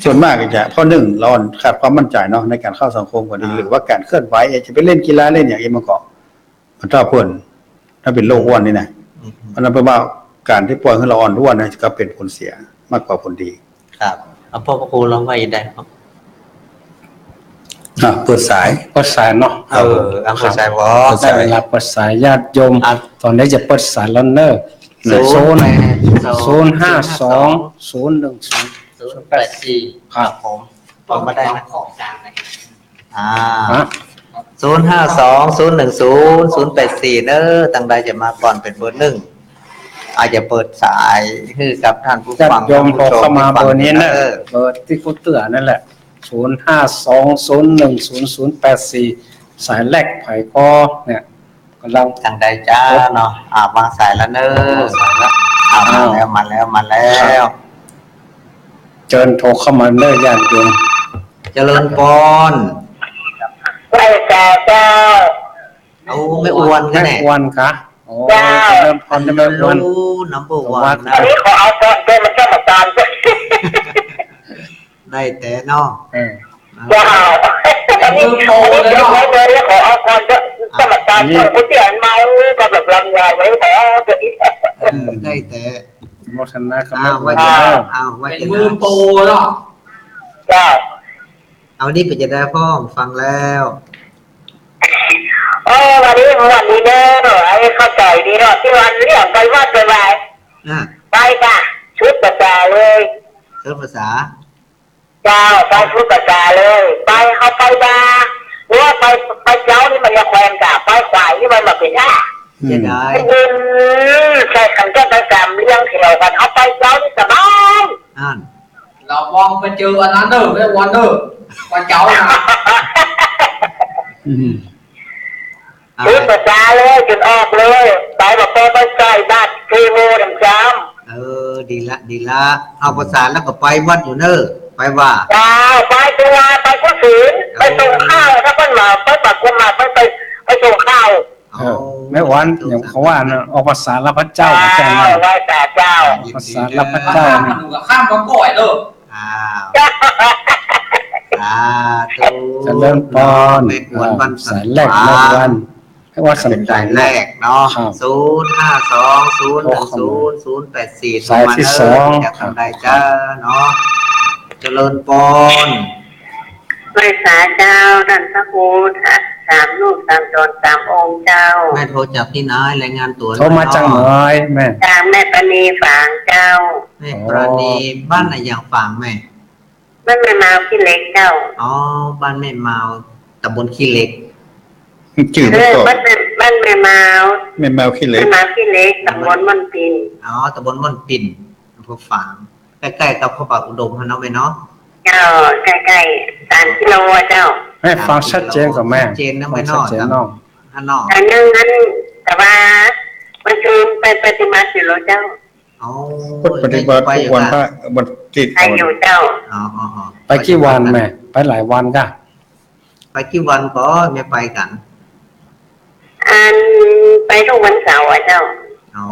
ส่วนมากก็จะเพราะหนึ่งร้อนขาดความมั่นใจเนาะในการเข้าสังคมกว่านี้หรือว่าการเคลื่อนไหวจะไปเล่นกีฬาเล่นอย่างนี้มันก็มันถ้าเพิ่นถ้าเป็นโรคอ้วนนี่นะ อืม เพราะนั้นแปลว่าการที่ปล่อยให้เราอ่อนอ้วนนะก็เป็นผลเสียมากกว่าผลดี ครับเอาพ่อพระครูลองว่าอย่างไรครับ เปิดสาย เปิดสายเนาะ เอาเปิดสายวอ เปิดสาย ได้เวลาเปิดสายญาติโยม อ่ะ ตอนนี้จะเปิดสายแล้วเนอะ โซน 052010084 084ครับผมบอกมาได้นะของกลางเลยอ่า ฮะ 052010084เนอะตั้งใดจะมาก่อนเป็นเบอร์หนึ่งอาจจะเปิดสายให้กับท่านผู้ ญา ฟัง ติโยมพอเข้ามาเบอร์นี้นะเบอร์ที่กูเตือนนั่นแหละ052010084สายแรกไผ่ก็เนี่ยกำลัง ตั้งใดจ้าเนาะวางสายแล้วเนอะสายแล้วมาแล้ว เชิญโทรเข้ามาเด้อญาติโยม เจริญพร ไหว้เจ้าเจ้า เอาไม่อ้วนกัน แม่ แน่ อ้วนคะโอ้เริ่มพรจะไม่อ้วน น้ำเบอร์วันนะ อันนี้ขอเอาก่อนเจ้ามาเจ้ามาตามเจ้า ได้แต่เนาะ เจ้าอันนี้ขอเลยขอเอาก่อนเจ้าเจ้ามาตามเจ้าผู้ที่อ่านเมาก็แบบลำยาวไว้ขอเจ้าอีก ได้แต่ โมทนากับ เอาไว้ แม่ จะ อ้วน เอาไว้ เป็น จะ มือโปรเนาะ เจ้า เอานี่ไปจะได้พ่อฟังแล้ว วันนี้เด้อไอ้เข้าใจดีเนาะที่วันเรียกไปว่าไปไหว นะ ไปจ้ะชุดประจาเลย เรื่องภาษา เจ้าไปชุดประจาเลย ไปเขาไปดาหรือว่าไปเจ้านี่มันจะแควนกับไปขวายนี่มันมาเป็นหน้า จะได้ ใช่คำแก้ประจำเรื่องเที่ยวกันเอาไปเจ้านี่สบาย อ่าน เรามองไปเจออันนั้นเด้อไม่วันเด้อวันเจ้านะ ชุดประจาเลยจนออกเลยไปแบบไปใส่บ้านเทโมดำจ ดีละเอาภาษาแล้วก็ไปวัดอยู่เนอะไปว่า ำเจ้าไปตัวไปก็ถือไปส่งข้าวถ้าคนมาไปปักกุมาไปส่งข้าว แม่อ้วนอย่างเขาว่านะออกภาษาละพระเจ้าแจ้ง ไหว้แต่เจ้า ภาษาละพระ ข้า เจ้าม มันหนูกับข้ามมาก่อยเด้อ อ้าวตู จะเริ่มปอน ไม่ควรวัน สายแรกแม่วันให้ว่าสัน เป็น สา สาย ย แร แร ก กเนาะ ครับ 052010084 สายที่สอง จากทางใดจ้าเนาะเจริญปอน ไหว้สาเจ้าท่านพระครูสามลูกสามจนสามองค์เจ้า แม่โทรจากที่ไหนรายงานตัว โทรมาจังหน่อยแม่ ตามแม่ปณีฝางเจ้า แม่ปราณีบ้านไหนอย่างฝางแม่ มันไม่มาพี่เล็กเจ้า อ๋อบ้านแม่เมาตำบลขี้เหล็ก จืด เออ ก็ มันไม่มา แม่แมวขี้เหล็ ไม่ ก มาพี่เล็กตำบลมันปิน อ๋อตำบลม่อนปิ่นอำเภอฝางใกล้ๆกับพระบาทอุดมฮะเนาะแม่เนาะ เจ้าใกล้ๆ3 กิโลเจ้า แม่ฟังชัดเจนกับแม่ ชัดเจนนะ ฟั แม่ ง เนาะ ชัดเจนน้อง ฮะเนาะ อันนึงนั้นแต่ว่ามันคือเป็นปฏิมาสิโลเจ้า อ๋อ ปฏิบัติทุกวันพระวันติด ใครอยู่เจ้า อ๋อ ไปกี่วันแม่ไปหลายวันก่ะ ไปกี่วันก็ไม่ไปกัน อันไปทุกวันเสาร์เจ้า อ๋อ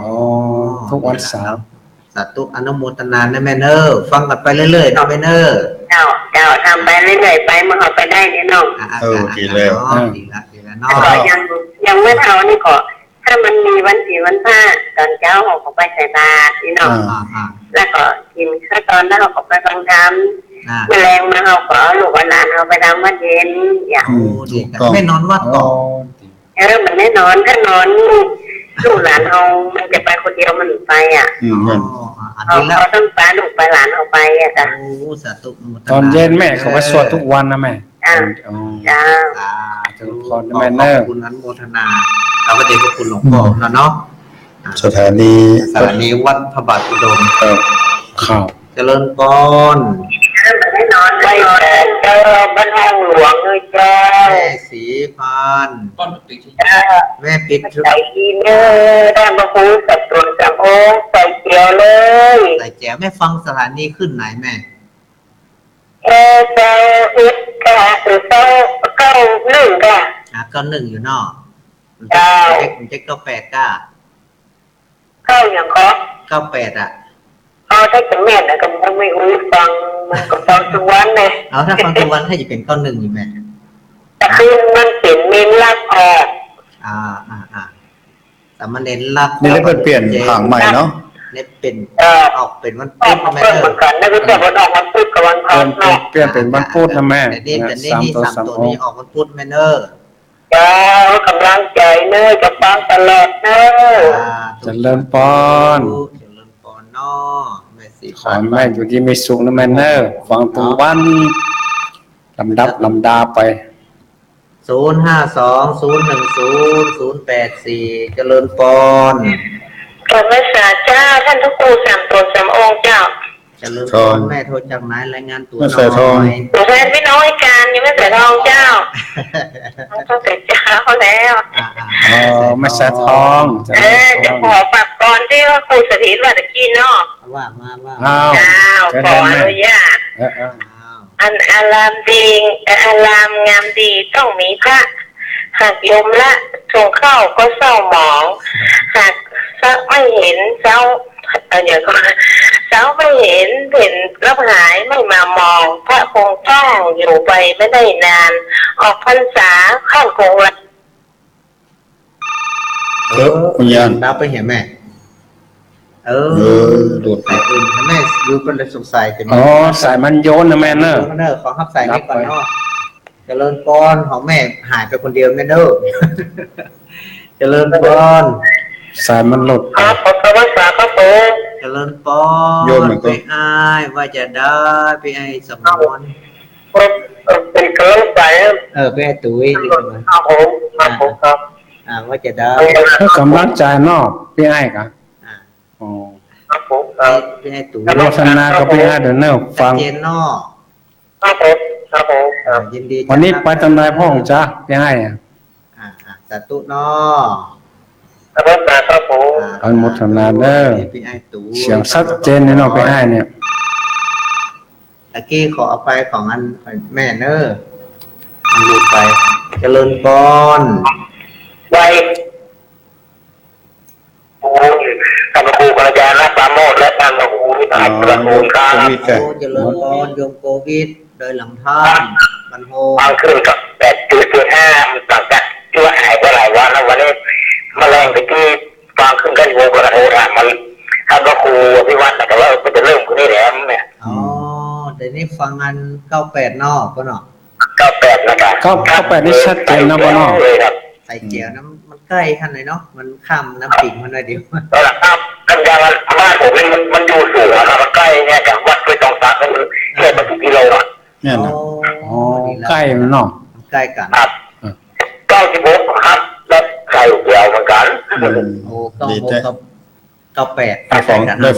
ทุกวันเสาร์ สาธุอนุโมทนานะแม่เนอฟังกันไปเรื่อยๆเนาะแม่เนอ เจ้าทำไปเรื่อยๆไปเมื่อเขาไปได้เนี่ยน้อง ดีแล้วเนาะ แต่ก็ยังไม่เท่านี่ก็ถ้ามันมีวันศีลวันพระตอนเช้าเขาก็ไปใส่บาตรนี่น้องแล้วก็กินข้าวตอนแล้วเขาก็ไปฟังธรรมแมลงมาเขาก็ลูกหลานเขาไปทำวัดเย็นอย่าง ดีไม่นอนวัดต่อ มันแน่นอนถ้านอนลูกหลานเขามันจะไปคนเดียวมันไปอ่ะ อัน เขา นี้แล้ว ต้องพาลูกไปหลานเขาไปอ่ะจ้ะ โอ้สาธุ ตอนเย็นแม่เขาไปสวดทุกวันนะแม่ จ้า อ๋อ จ้า ขอบคุณอนุโมทนาเราก็เดชพระคุณหลวงพ่อนะเนาะ สถานี สถานีวัดพระบาทอุดม ข่าว เจริญพร มันแน่นอนไปเจอบ้านห้องหลวงเลยเจ้า แม่สีพัน ก้อนติด แม่ปิด ใส่ดีเนอร์ได้มาพูดสับตุนสับโอ้ใส่เกียวเลย ใส่แจ๋วแม่ฟังสถานีขึ้นไหนแม่ เจ้าอึดกะหรือเจ้าเก้าหนึ่งกะ ก็หนึ่งอยู่นอกมันเจ๊98ก้า เข้าอย่างเขา 98อ่ะ เอาถ้าจะแม่นะก็มันไม่รู้ฟังมันก็ฟังทุกวันเลย เอาถ้าฟังทุกวันถ้าจะเป็น91อยู่แม่ แต่คือมันเปลี่ยนเมนลักออก แต่มันเน้นลัก นี่แล้วเปลี่ยนผังใหม่เนาะ เน้นเป็นออกเป็นวัน ออ พุ ก ธ มา แม่ เพิ่มเหมือนกันนะคือแต่วันออกมันพูดกับวัน เป พั ลี่ย ก นเปลี่ยนเป็นวันพูดนะแม่ แต่นี่ สามตัว สาม สาม ตัว อง นี้ออกวันพุธแม่เนอ เจ้ากำลังใจเนยจะฟังตลอดเนย เจริญปอน เจริญปอนเนาะแม่สี ขอให้แม่อยู่ดีมีสุขนะแม่เนอฟังทุกวันลำดับลำดาไป 052010084เจริญปน กราบนมัสการเจ้าท่านทุกครูสามตนสามองค์เจ้า เจริญปนแม่โทรจากไหนรายงานตัวห ไม่ น่ ใส่ทอง อย หนูแทนพี่น้องให้การยังไม่ใส่ทองเจ้าต้องใส่เจ้าเขาแล้ว ไม่ใส่ทอง จะขอฝากก่อนที่ว่าครูสถิตว่าตะกี้เนาะ ว่ามา อ้าว เจ้าขออนุญาต อันอารามดีอารามงามดีต้องมีพระหากโยมละทรงเข้าก็เศร้าหมองหากไม่เห็นเศร้าเดี๋ยวก็เศร้าไม่เห็นรับหายไม่มามองพระคงต้องอยู่ไปไม่ได้นาน ออกพรรษาข้ามคงละ คุณยาน ดาวไปเห็นแม่ หลุด สายอื่นแม่อยู่ก็เลยสงสัยแต่ อ๋อสายมันโยนนะแม่เนอะ เนอขอขับสายนี้ก่อนเนาะเจริญปนของแม่หายไปคนเดียวแม่เนอเจริญปน สายมันหลุด ครับขอพระวสาครับผม เจริญปนไปอ้ายว่าจะได้ไปไอ้สมอน เป็นเกลือใส ไปไอ้ตุ้ยที่สมอน ครับผมครับ ว่าจะได้ ถ้ากำลังใจนอกพี่ไอ้กะอ๋อ ครับผม ไปไอ้ตุ้ย โฆษณากับพี่ไอ้เดี๋ยวเนอะฟัง เจนนอ ครับผมครับผม ยินดี วันนี้ไปทำนายพ่อของจ้าพี่ไอ้อะ สาธุนอ พระวสาครับผม อันหมดทำนานเด้อ ไปไอ้ตุ้ย เสียงชัดเจนในนอกพี่ไอ้เนี่ย ตะกี้ขอเอาไปของอันแม่เนอมันหลุดไปเจริญปน ไว้ท่านครูอาจารย์และปราโมทและท่านครูวิทยาประมูลครับ โควิดแก โอ้เจริญพรโยมโควิดโดยหลังท่านบรรโฮ บางคืนกับ8.5มันต่างจากที่ว่าหายไปหลายวันแล้ววันนี้แมลงไปที่บางคืนก็อยู่กระโดดมันท่านครูพิวัตรแต่ว่าก็จะเริ่มขึ้นได้แล้วเนี่ย อ๋อเดี๋ยวนี้ฟังอัน98นอกก็เนาะ 98นะครับ 98นี่ชัดเจนนะบ่เนาะ เลยครับ ใส่เจียวน้ำมันใกล้ท่านเลยเนาะมันข้ามน้ำปิ่งมันหน่อยเดียว แล้วหลังกันยาบ้านผมมันอยู่สูงนะมันใกล้เนี่ยกับวัดไปตองตากันแค่10 กิโลอ่ะ เนี่ยนะ อ๋อใกล้มันเนาะ ใกล้กัน ครับ96ครับและไข่เดียวเหมือนกัน โอ้96 ดี กับ98 ได้ฟังได้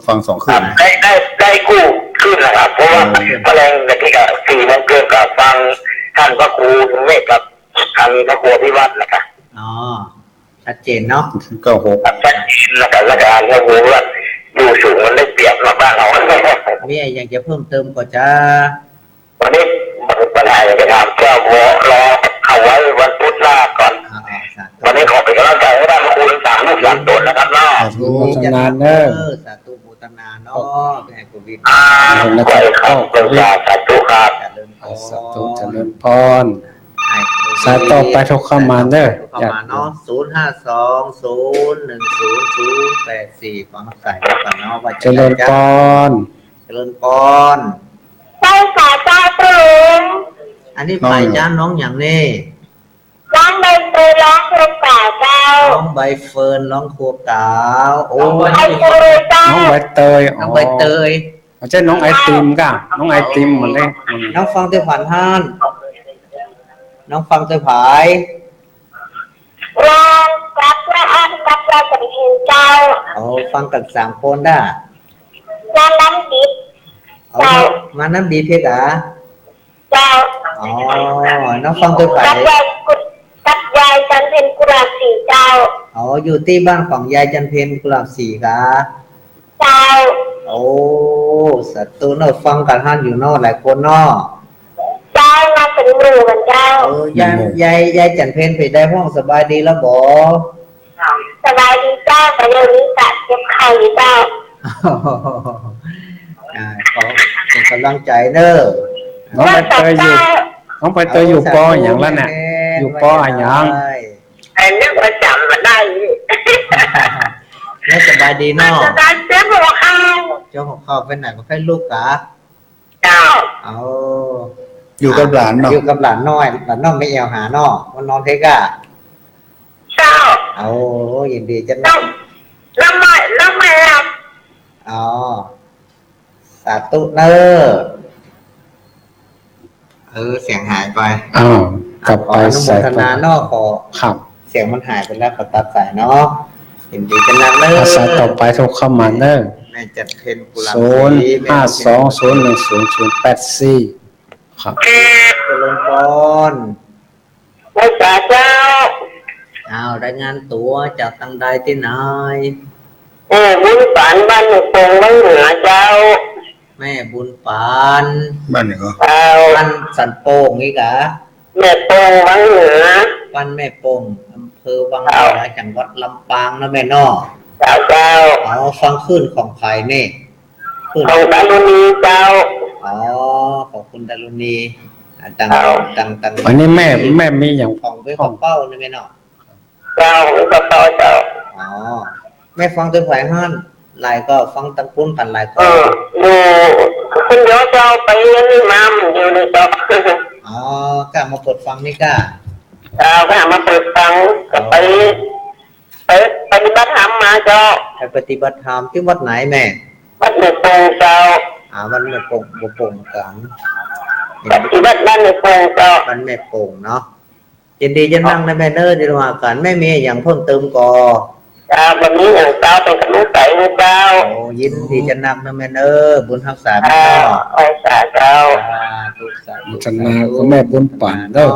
ฟังสอง ค คื รั น บได้กู้ขึ้นนะครับเพราะว่าแมลงในที่กับ4 โมงเกินกับฟังท่านพระครูเมฆกับท่านพระครูพิวัตรนะครับ อ๋อชัดเจนเนาะ 96 ครับชัดเจนนะครับและการพระครูว่าอยู่สูงมันได้เปรียบมาบ้านเรา มีอะไรอยากจะเพิ่มเติมก็จะ วันนี้ปัญหาอยากจะถามเจ้าหัวรอเอาไว้วันพุธหน้าก่อน สาธุ วันนี้ขอเป็นกำลังใจให้ท่านพระครูทั้ง3 ลูก3 ตนนะครับเนาะ โฆษณาเด้อ สาธุโมทนาเนาะเป็นไงโควิด ขอให้ครับเป็นการสาธุครับ เจริญพร สาธุเจริญพร ให้ สายต่อไปทุกเข้ามาเด้อ เข้ามาเนาะ052010084ฟังสายแล้วกันเนาะว่า เจริญพร เจริญพร ใช่ค่ะเจ้าพระองค์ อันนี้ฝ่ายจ้าน้องอย่างนี้ ร้องใบเตยร้องเพลงเก่าเจ้า น้องใบเฟิร์นน้องครัวกาวโอ้ ไอเตยเจ้า น้องใบเตย น้องใบเตย ไม่ใช่น้องไอติมก่ะน้องไอติมเหมือนเลย น้องฟังเตยผ่านห้านน้องฟังเตยผาย ร้องกับพระอันกับพระสันติเจ้า เอาฟังกัน3 คนได้ ร้องน้ำดิบ เอามาน้ำดีเพียกอ่ะ เจ้า อ๋อน้องฟังเตยผา กับ ย ยายกับยายจันเพ็ญกุราศีเจ้า อ๋ออยู่ที่บ้านของยายจันเพ็ญกุหลาบสีค่ะ เจ้า โอ้สัตว์ตัวเนอะฟังกันท่านอยู่เนอกหลายคนเนอก เจ้ามาถึงหมู่กันเจ้า ยายจันเพ็ญไปได้ห้องสบายดีแล้วบอ สบายดีเจ้าแต่เดี๋ยวนี้กัดเจ็บไข้เจ้า ขอเป็นกำลังใจเนอะ น้องใบเตยอยู่น้องใบเตยอยู่ปออย่างแล้วเนี่ยอยู่ปออย่าง ไอ้เนี่ยประจำมาได้ แล้วสบายดีเนอะ สบายเจ็บหัวเข่า เจ้าของเขาไปไหนมาค่อยลูกกะ เจ้า เอา อยู่กับหลานเนาะ อยู่กับหลานน้อยหลานน้อยไม่เอวหาเนอะมันนอนเทกะ เจ้า เอายินดีจะ แล้วไม่รับ อ๋อสาธุเนอเสียงหายไป อ้าว กลับไป อนุโม ใส่ ทนาเนอกขอ ครับ เสียงมันหายไปแล้วขอตัดสายเนาะยินดีกันนักเน ภาษาต่อไปโทรเข้ามาเนอะ แม่จัดเพนกุหลาบ 052010084ครับ เจริญพร พระเจ้า อ้าวรายงานตัวจากทางใดที่ไหน บุญฝันบ้านหนูโป่งบ้านเหนือเจ้า แม่บุญปาน บ้านนี่ก็ เจ้า บ้านสันโป่งนี่กะ แม่โป่งบ้านเหนือ บ้านแม่โป่งอำเภอบางเหนือจังหวัดลำปางนะแม่เนอ เจ้า เอาฟังขึ้นของใครนี่ขึ้น ของดารุณีเจ้า อ๋อขอบคุณดารุณีตัง เอา ตัง วันนี้แม่มีอย่าง ของไว้ของเป้านี่แม่เนอ เจ้าก็ต่อเจ้า อ๋อแม่ฟังตัวไผ่ฮั่นหลายก็ฟังตังปุ้นกันหลายก็ อยู่คุณเดี๋ยวเจ้าไปนี่มามันอยู่ในเจ้า อ๋อกะมาเปิดฟังนี่กะ เจ้าก็มาเปิดฟังก็ไปปฏิบัติธรรมมาเจ้า ไปปฏิบัติธรรมที่วัดไหนแม่ วัดหนูโป่งเจ้า วันแม่โป่งบ่โป่งกัน ปฏิบัติบ้านหนูโป่งเจ้า วันแม่โป่งเนาะยินดีจะนั่งในแม่เนอร์ดีว่ากันแม่มีอย่างเพิ่มเติมก่อ เจ้าวันนี้อย่างเจ้าเป็นกำลังใจให้เจ้า โอ้ยินดีจะนั่งในแม่เนอร์บุญรักษาแม่ เจ้า เนาะ ไอ้สาเจ้า ทุกสาธุ ชนะก็แม่บุญป่านเด้อ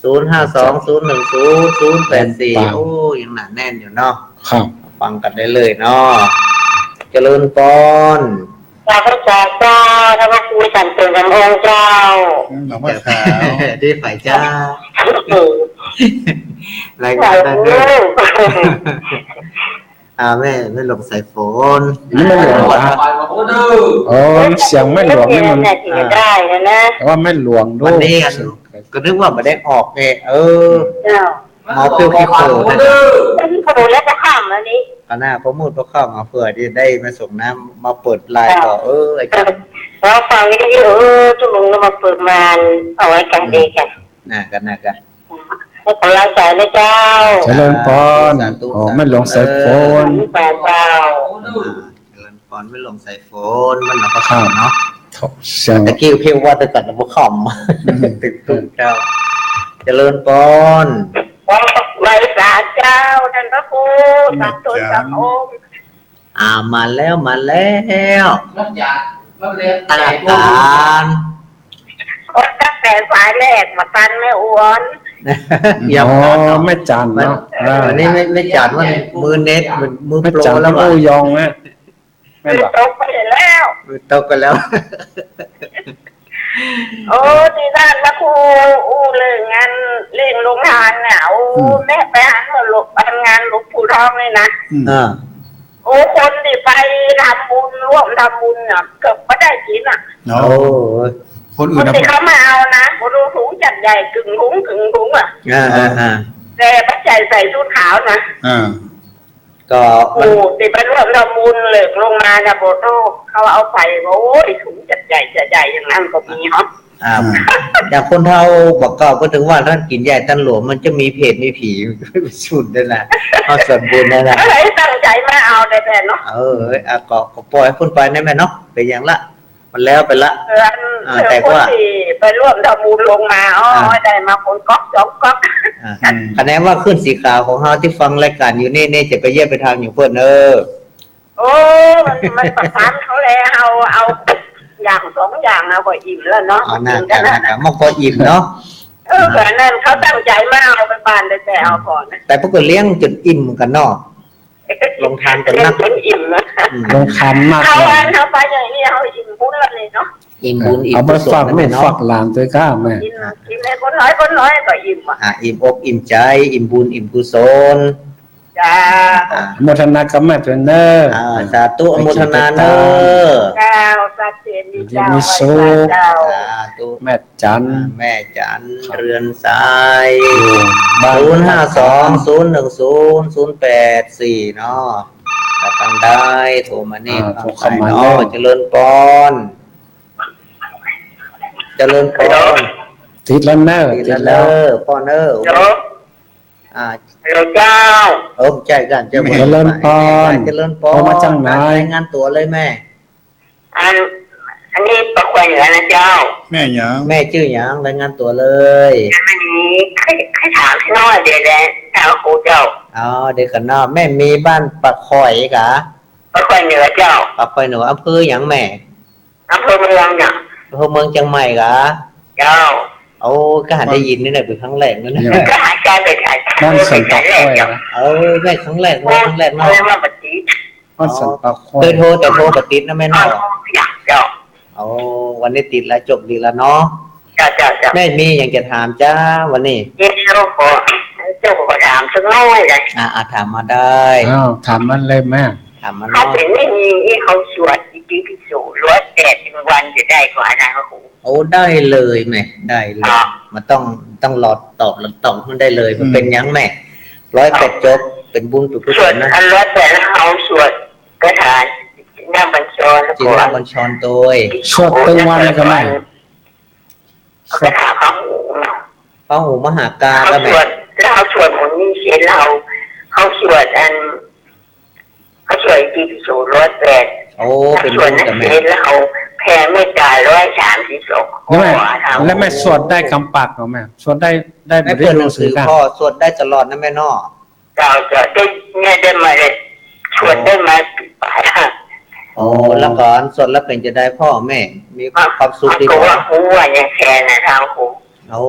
052010084โอ้ยังหนาแน่นอยู่เนาะ ครับ ฟังกันได้เลยเนาะเจริญพร เจ้าพระเจ้าเจ้าพระครูสันติสัมพงษ์เจ้า หลวงพ่อขาว ได้ฝ่ายจ้าราย ใส่ งานได้ ลู ด้วย ก แม่ไม่หลงสายฝน นี่ไม่หลวง Phải นะ mà bố đưa โอ้เสียงไม่หลวงนี่มัน ถือได้นะ แต่ว่าไม่หลวงด้ว วัน ย นี้ก็นึกว่ามาได้ออกไงเจ้า Máu phiêu khi khổ bố này. đưa ที่เขาดูแลจะข้ามแล้วนี้ ก็น่าพอมูดพอเข้ามาเผื่อที่ได้มาส่งน้ำมาเปิดไลน์ก็ไอ้กัน เราฟังวิทยุทุกลุงก็มาเปิดมานเอาไว้กันดีกัน น่ากัน ให้กำลังใจนะเจ้า เจริญพรขอไม่หลวงสายฝน แปดเจ้า bố đưa เดินฝนไม่ลงสายฝนมันเราก็เข้าเนาะ เสียง ตะกี้เพียวว่าแต่ก่อนเราบ่ขอมติดตุ้มเจ้าเจริญพร ไว้สาเจ้าท่านพระครูสัตว์ตัวสังองค์ มาแล้ว Mất dạ Mất liền อา Chạy กา bố ร คนตั้งแต่สายแรกมาตันไม่อ้วน อย่า อ๋อ พอ ไม่จันเนาะ วันนี้ไม่จัดว่ามือเน็ตมือ ไม่ โปร จัน แล้ว โอ้ ว่ะ ยองนะแม่นบอก ตกไปแล้ว มือตกกันแล้ว โอ้ที่ด้านพระครูเรื่องงานเรื่องโรงงานน่ะแม่ไปหันมาหลบงานหลวงปู่ทองเลยนะ อ่า คนที่ไปทำบุญร่วมทำบุญน่ะเกือบไม่ได้กินอ่ะ เนาะ โอ้ คน ค อื่น น นะ ที่เขามาเอานะเขาดูถุงจัดใหญ่กึ่งถุงอ่ะ อ่า แต่พระใจใส่ชุดขาวนะ ก็มัน ที่ไปร่วมทำบุญเลยลงมานะโบโตเขาเอาใส่โอ้ยถุงจัดใหญ่อย่างนั้นก็มีครับ อย่างคนเท่าบอกเก่าก็ถึงว่าท่านกินใหญ่ท่านหลวงมันจะมีเพจมีผีชุดนั่นแหละเอาส่วนบุญนั่นแหละ อะไรตั้งใจมาเอาแต่เนาะ ก็ปล่อยให้คนไปนั่นแหละเนาะไปอย่างละ มันแล้วไปละ แต่คนที่ไปร่วมทำบุญลงมาอ๋อได้มาคนก๊อกสองก๊อก คะแนนว่าขึ้นสีขาวของเฮาที่ฟังรายการอยู่นี่จะไปเยี่ยมไปทางอยู่เพื่อนโอ้มันประสานเขาแล้วเอาอย่างสองอย่างเอาก็อิ่มแล้วเนาะ น่ากันมันก็อิ่มเนาะ แต่นั่นเขาตั้งใจมาเอาไปบ้านแต่เอาก่อนนะ แต่พวกก็เลี้ยงจนอิ่มกันเนาะลงทานกันนัก จนอิ่มนะ ลงคันมาก เขา เลย เขาไปอย่างนี้เขาอิ่มบุญแล้วเลยเนาะ อิ่มบุญอิ่ม เอาไป กุศ ฝาก ล ลู นั่น ก เนาะ ฝากหลานตัวก้าแม่ กินเลยคนน้อยก็อิ่มอ่ะ อิ่มอกอิ่มใจอิ่มบุญอิ่มกุศล จ้า โมทนากับแม่ตัวเนอร์ สาธุอนุโมทนาเนอ เจ้าสักเจนดีเจ้าเจ้า สาธุ แม่จัน แม่จันเรือนสาย บ้าน 052010008 เนาะถ้าตั้งได้โทรมานี่ฟังไปเนาะเจริญปอนเจริญปอน ติดแล้วเนอร์ ติด ติด แล้ แล้ว ว พ่อเนอ เจ้าเจ้า ใจกันเจริญปอน โทรมาจังไหน รายงานตัวเลยแม่ อัน อันนี้ประควรเหนือนะเจ้า แม่หยัง แม่ชื่อหยังรายงานตัวเลย อันนี้ให้ถามพี่น้อยเดี๋ยวแล้วถามครูเจ้า อ๋อเด็กกันเนาะแม่มีบ้านปากคอยกะ ประควรเหนือเจ้า ปากคอยหนูอำเภอหยังแม่ อำเภอเมืองเนี่ย อำเภอเมืองเชียงใหม่กะ เจ้า โอ้ก็หันได้ยินนี่แหละเป็นครั้งแรกนั่นนะ ก็หายใจไปถ่าย บ้านสันปากค่อยนะ เออแม่ครั้งแรกเนาะครั้งแรกเนาะ เรียกว่าปฏิ บ้านสันปากค่อ เค ย ยโทรแต่โทรปติดนะแม่ อ๋อ เนาะ อยากเจ้า โอ้วันนี้ติดแล้วจบดีแล้วเนาะ เจ้า แม่มีอย่างจะถามจ้าวันนี้ เยี่ยมขอเจ้าขอถามสักน้อยเลย ถามมาได้ อ้าวถามมันเลยแม่ ถามมา ถ้า เนาะ เป็นไม่มีที่เขาสวดจริงๆพิสูจน์108 วันจะได้กว่านะครู โอ้ได้เลยแม่ได้เลยมันต้องรอตอบมันได้เลยมันเป็นหยังแม่108จบเป็นบุญตุกุ ส ศ ว ล ด นะ อัน108แล้วเขาสวดกระถานหน้าบัญชรแล้ว จิน ก็ ตบัญชรตัว สวดตึงวันเลยก็แม่ส ก ว ระ ด ถางเขาหู พระหูมหากา เขา ก็ ส แม่ วดแล้วเขาสวดหมดนี่เสียเราเขาสวดอันเขาสวดจริงๆพิสูจน์108 โอ้เป็น ส่ว บุ น ญ นัก กับแม่ เรียนแล้วเขาแผ่เมตตา132 แล้วแม่สวดได้กำปากเหรอแม่สวดได้ แม่ เรี เปิ ย ด น ห ห นั นั ง ง สื สื อ อกัน พ่อสวดได้ตลอดนะแม่เนาะ เราจะได้มาเลยชวนได้มาปิดปาก โอ้แล้วก่อนสวดแล้วเป็นจะได้พ่อแม่มีความสุขดี ก็ กว่า ว่าหูว่ายังแค่นะทางหู โอ้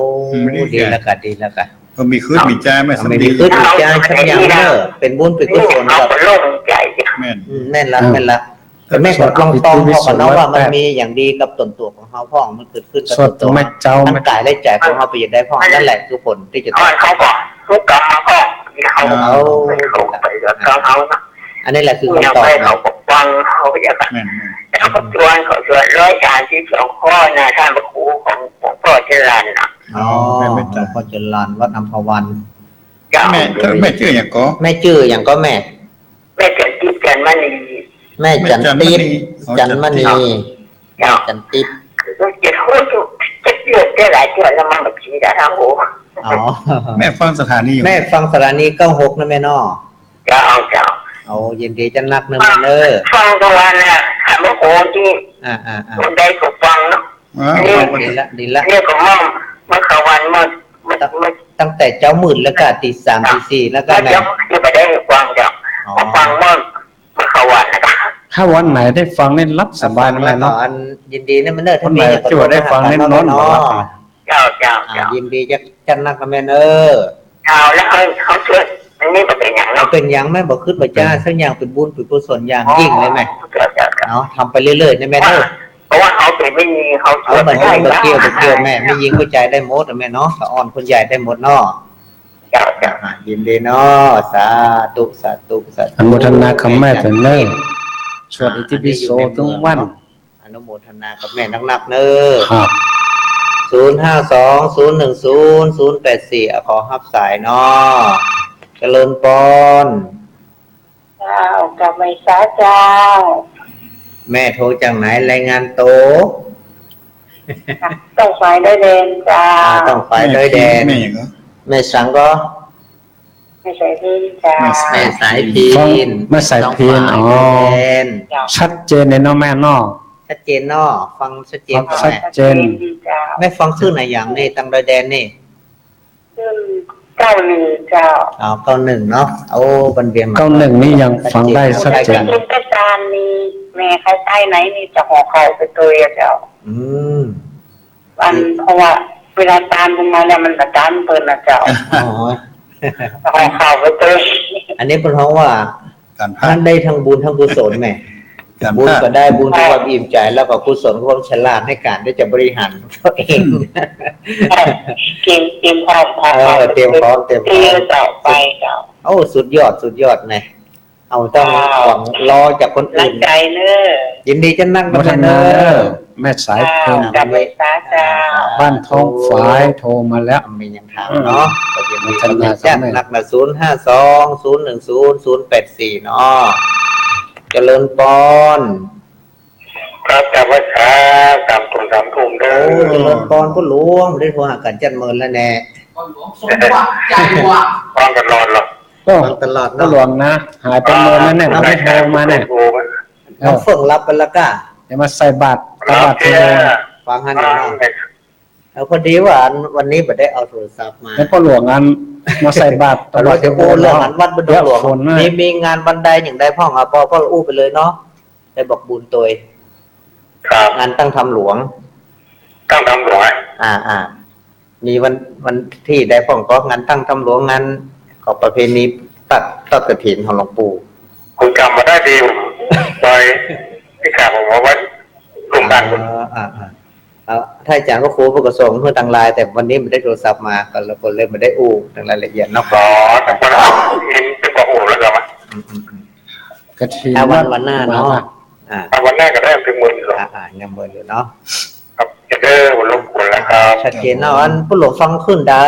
ดีแล้วกันดีแล้วกัน ก็มีคืนมีใจแม่ ไม่ สำ มี ดี ขึ้นใจชักยังเนอะเป็นบุญเป็นกุ นี่ ศล เขา กับ ก็โล่งใจ แม่น แม่นละแต่แม่ก็ลองต้องเขาก่อนเนาะว่ามันมีอย่างดีกับตนตัวของเขาพ่อมันเกิดขึ้นกับ สวด ตัว แม่เจ้า ทั้ แม่ งกายและใจของเขาไปอยากได้พ่อนั่นแหละคือผลที่จะ อ่อนเขาบอกทุกกรรมเขาเขาไปกับเขานะ อันนี้แหละคือ ยัง คำตอบ ไปเขา นะ ปกป้องเขาอย่าง แม่น แล้วก็ชวนเขาชวน132 ข้อนะท่านพระครูของพ่อเจริญนะ อ๋อพ่อเจริญวัดอัมพวัน แม่แม่ชื่อหยังก็ แม่ชื่ออย่างก็แม่ แม่เกิดที่กันมานี แม่จันติดจันมณี เจ้า จันติด คือจะพูดจะเลือกได้หลายเดือนแล้วมันแบบชี้ได้ทางหู อ๋อ แม่ฟังสถานีอยู่ แม่ฟังสถานี96นะแม่นอ เจ้า เอายินดีจะนักเนื้อมาเนอ ฟังตะวันน่ะถามว่าโหที่ คนใดก็ฟังเนาะ ดีละ เรียกของม่อมเมื่อขวันเมื่อ ตั้งแต่เจ้าหมื่นแล้วก็ตี3ตี4แล้วก็ ก็ แม่ จะไปได้ฟังเจ้าฟังเมื่อขวันนะครับ ถ้าวันไหนได้ฟังนี่รับสบายนะแม่เนาะ อันยินดีนะแม่เนอ คนไหนที่ว่าได้ฟังนี่นอนบ่หลับนะ เจ้า ยินดีจะจันนักนะแม่เนอ แล้วเขาช่วยอันนี้มันเป็นอย่างเนาะ เป็นอย่างแม่บอกขึ้นมาจ้าสักอย่างเป็นบุญเป็นกุศลอย่างยิ่งเลยแม่ เจ้า เอาทำไปเรื่อยๆนะแม่เนอ เพราะว่าเขาเป็นไม่มีเขา เอาเหมือนกันเกี่ยวแม่ไม่ยิงหัวใจได้หมดแม่เนาะอ่อนคนใหญ่ได้หมดเนาะ เจ้า ยินดีเนาะสาธุสาธุสาธุ อนุโมทนาคำแม่เป็นเนอสวดอิติปิโสทุกวัน อนุโมทนากับแม่นักๆเนอ ครับ 052010084ขอรับสายเนาะเจริญปอน เจ้ากับไม่ซาเจ้า แม่โทรจากไหนรายงานโต ต้องไฟได้เดนจ้า ต้องไปด้วยแดน แม่หยังก็ แม่สังก็ ไม่ใช่ที่จ้า แม่สายพีน แม่สายพีนอ๋อ แดน ชัดเจนเลยเนาะแม่เนาะ ชัดเจนเนาะฟังชัดเจนกับ ชัด แม่ เจน จ้า แม่ฟังขึ้นไหนอย่างนี่ตังโดยแดนนี่ ซึ่ง91เจ้า 91เนาะโอ้บันเวียง 91นี่ยังฟังได้ชัดเจน เป็นประจานมีแม่ใครใต้ไหนนี่จะห่อไข่ไปตัวเจ้า อืม เพราะว่าเวลาตามลงมาแล้วมันประจานเปิดนะเจ้า อ๋อ ห่อข่าวไปตัว อันนี้เป็นเพราะว่า การพา ท่า ด นได้ทั้งบุญทั้งกุศลแม่ การ บุญ พาด ก็ได้บุญที่ความอิ่มใจแล้วก็กุศลความฉลาดในการที่จะบริหารตัวเอง เตรียมความพร้อม เตรียมพร้อม เจ้าไปเจ้า โอ้สุดยอดไงเอาต้องหวังรอจากคน รั อื่ ก น ใจเนอะ ยินดีจะนั่ง โม กับ ท แม่เน นา อ เนอแม่สายเพล กับไม่ซาเจ้า บ้านท้องฝายโทรมาแล้ว มีอย่างถามเนาะก็ยินดี โมทนา จัด ครับแม่ นักนะ052010084เนาะเจริญปอน ครับแต่ว่าตามทุ่มเด้ โอ้ อ เจริญปอนก็รู้ว่าไม่ได้โทรหากันจันเมินแล้วแน่ con luống sông quạ chạy quạ ฟังกันนอนหรอก ก็ ฟังตลอด ก็ เนาะ หลวงนะ หายไปเมินแล้วเนี่ยไม่โทรมาเนี่ย น้องเฟิงรับไปแล้วก็ เดี๋ยวมาใส่บาตร ตบัดเทโล ฟังฮันเนาะพอดีว่าวันนี้บ่ได้เอาโทรศัพท์มา แล้วพ่อหลวงงานมาใส่บาตร เราจะพูดเรื่องงานวัดบรรดหลวง คน มีงานบันไดอย่างใดพ่องพ่ออู้ไปเลยเนาะได้บอกบุญตัว ครับ งานตั้งทำหลวง ต้องทำหลวง มีวันที่ได้พ่องก็งานตั้งทำหลวงงานของประเพณีตัดกฐินของหลวงปู่ คุณจำมาได้ดีไปที่ข่าวผมว่าโรงพยาบาลคุณ ถ้าอาจารย์ก็ครูผู้กระทรวงเพื่อทางไลน์แต่วันนี้ไม่ได้โทรศัพท์มาก็เลยไม่ได้อู้ทางรายละเอียดเนาะ อ๋อแต่พอเราเห็นเป็นกระโอ้แล้วกันมั้ย กระถิ่น วันหน้าเนาะวันหน้าก็ได้ถึงหมื่นหรอ ยังเบอร์อยู่เนาะ ครับจะเด้อวันลงคุณแล้วครับ ชัดเจนเนาะอันผู้หลวงฟังขึ้นได้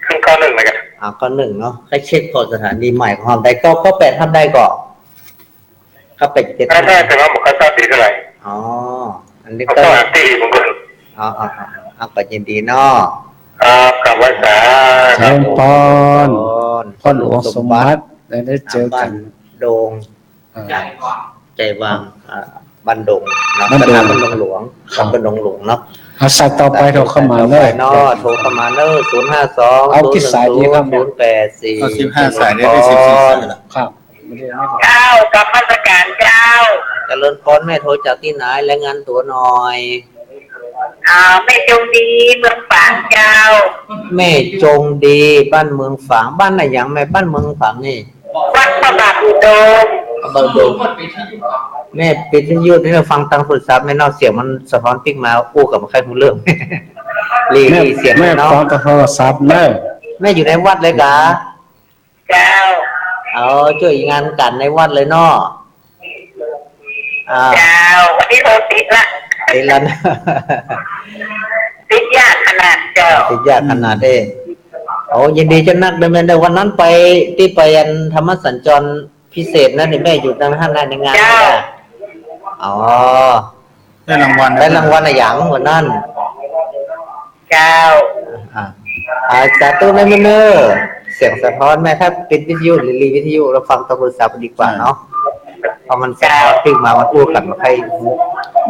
ขึ้นข้อหนึ่งเลยกัน ก็หนึ่งเนาะให้เช็คก่อนสถานีใหม่ของเราได้ก็แปดทำได้ก่อนก็เป็ดเจ็ด ถ้าได้แต่ว่าหมดค่าตีเท่าไหร่ อันนี้ เขา ก็ ต้องตีบางคน ก็ยินดีเนาะ ครับกับไว้สา เจริญพรพ่อหลวงสมบัติได้เจอกัน โดง ใหญ่กว่า ใจวางบันดงเนาะ บันดง บันดงหลวงบันดงหลวงเนาะ เอาสายต่อไปเราเข้ามาเลย เนาะโทรเข้ามาเนอะ052 เอากี่สายดีครับ 084 เอา15สายได้14สายละ ครับไม่ได้ไม่ได้ เจ้ากับมาตรการเจ้า เจริญพรแม่โทรจากที่ไหนรายงานตัวหน่อย แม่จงดีเมืองฝางเจ้า แม่จงดีบ้านเมืองฝางบ้านไหนอย่างแม่บ้านเมืองฝางนี่ วัดพระบาทอุดม บ้าน โด ด น ง คนไปที่อยู่อ่ะ แม่ปิดยืดให้เราฟังตังโทรศัพท์แม่นอกเสียงมันสะท้อนปิ๊กมาอู้กับใครรู้เรื่อง รีเสียง แม่ เนาะ ฟังโทรศัพท์เนอะ แม่อยู่ในวัดเลยกะ เจ้า ช่วยงานกันในวัดเลยเนาะ เจ้าวันนี้โทรติดละ ติดแล้วนะ ติดยากขนาดเจ้า ติดยากขนาดเด้ยินดีจะนักดำเนินในวันนั้นไปที่ไปยันธรรมสัญจรพิเศษนะนี่แม่อยู่ทางห้างในงานไม่ได้ได้รางวัล ได้รางวัลอะไรอย่างวันนั้น เจ้า สาธุในมือเนอเสียงสะท้อนแม่ถ้าปิดวิทยุหรือรีวิทยุเราฟังโทรศัพท์ดีกว่าเนาะพอมันสะท้อนขึ้นมามันพูดกันมาใคร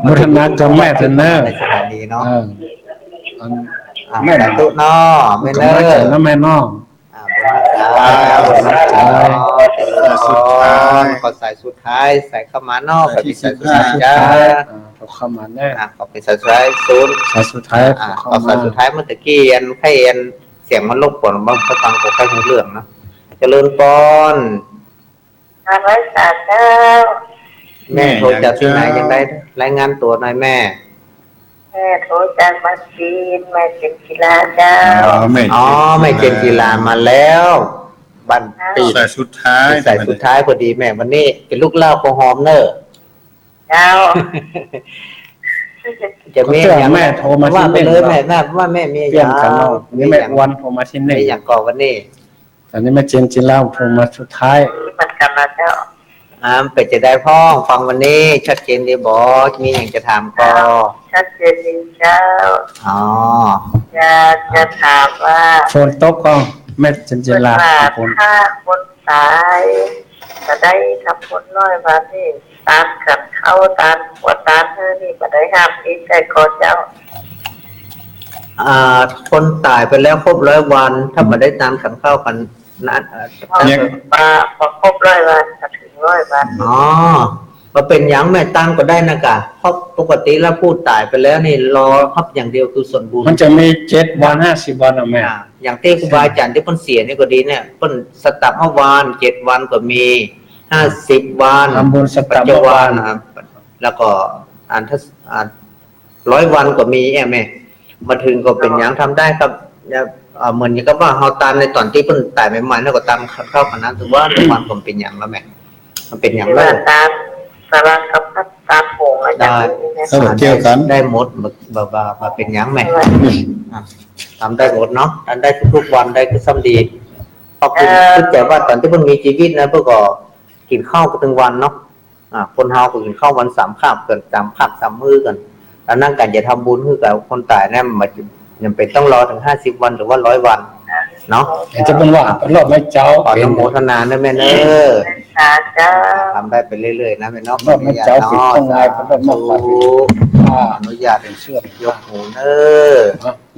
มุทนากับแม่เถอะเนอะ ในสถานีเนาะ แม่ สาธุเนาะแม่เน ก็ อ ไม่เจอแล้วแม่น้อง บนนักจ้าขอสายสุดท้ายใส่เข้ามาเนาะกับสายสุดท้ายจ้า เขาเข้ามาแน่ ขอเป็นสายสุดท้ายศูนย์ สายสุดท้าย ขอสายสุดท้ายเมื่อตะกี้ใครเสียงมันรบกวนบางฟังของใครหูเรื่องนะเจริญปอน ทำไว้สาเจ้า แม่โทรจากที่ไหนยังได้รายงานตัวหน่อยแม่ แม่โทรจากมัสยิดแม่เจ็บกีฬาเจ้า แม่ แม่เจนกีฬามาแล้วบันปี สายสุดท้าย ใส่สุดท้ายพอดีแม่วันนี้เป็นลูกเล่าโคหอมเนอร์ เจ้า จะแม่อย่าง แม่โทรมา ว่า ที่ ไป นี่ เลยแม่ว่าแม่มี เปลี่ยนกันเนาะนี่แม่วันโทรมาที่นี่ ไม่อย่างก่อนวันนี้ ตอนนี้แม่เจนจินเล่าโทรมาสุดท้าย มันกันนะเจ้า เป็ดจะได้พ้องฟังวันนี้ชัดเจนดีบอกมีอย่างจะถามก็ ชัดเจนดีเจ้า อยากจะถามว่า โฟนโต๊ะก็แม่เจนจินลาโฟน ถ้าคนตายจะได้ทำคนน้อยมาที่ตามกันเข้าตามหัวตามเธอนี่มาได้ห้ามอีกใจคอเจ้า คนตายไปแล้วครบ100 วัน ถ้ามาได้ตามขันเข้ากันนั้น มาพอครบ100 วันจะถึง100 วัน มาเป็นอย่างแม่ตั้งก็ได้นะกะเพราะปกติแล้วพูดตายไปแล้วนี่รอพับอย่างเดียวคือส่วนบุญ มันจะมี7 วัน50 วันอ่ะแม่ อย่างที่ครูบาอาจารย์ที่เพิ่นเสียนี่ก็ดีเนี่ยเพิ่นสตับ5 วัน7 วันก็มี50 วัน ทำบุญสตับ ปัจจุบันแล้วก็100 วันก็มีแม่มาถึงก็เป็นอย่างทำได้ครับเหมือนกับว่าเฮาตามในตอนที่เพิ่นตายใหม่ๆแล้วก็ตามเข้ากันนั้นถือว่า1 วันก็เป็นอย่างแล้วแม่มันเป็นอย่าง ที่ แล้ ว่าว ตามสารกับตามโผงอาจารย์นี่นะ ได้หมดมาเป็นอย่างแม่ทำได้หมดเนาะทำได้ทุกวันได้คือซ้ำดีเพราะคือแต่ว่าตอนที่เพิ่นมีชีวิตนะเพิ่นก็กินข้าวกันทั้งวันเนาะคนเฮาก็กินข้าววัน3 คาบเกิน3 คาบ3 มื้อกันแล้วนั่งกันจะทำบุญคือกับคนตายเนี่ยมันจำเป็นต้องรอถึง50 วันหรือว่า100 วัน เนาะ เห็นจะเป็นว่ารอบไม่เจ้า ขออนุโมทนาด้วยแม่เนอ สาธุ ทำได้ไปเรื่อยๆนะแม่เนาะ รอบไม่เจ้าปิดต้องไงเป็นรอบมากกว่า อนุญาต เป็นเชื่อม ยกหูเนอ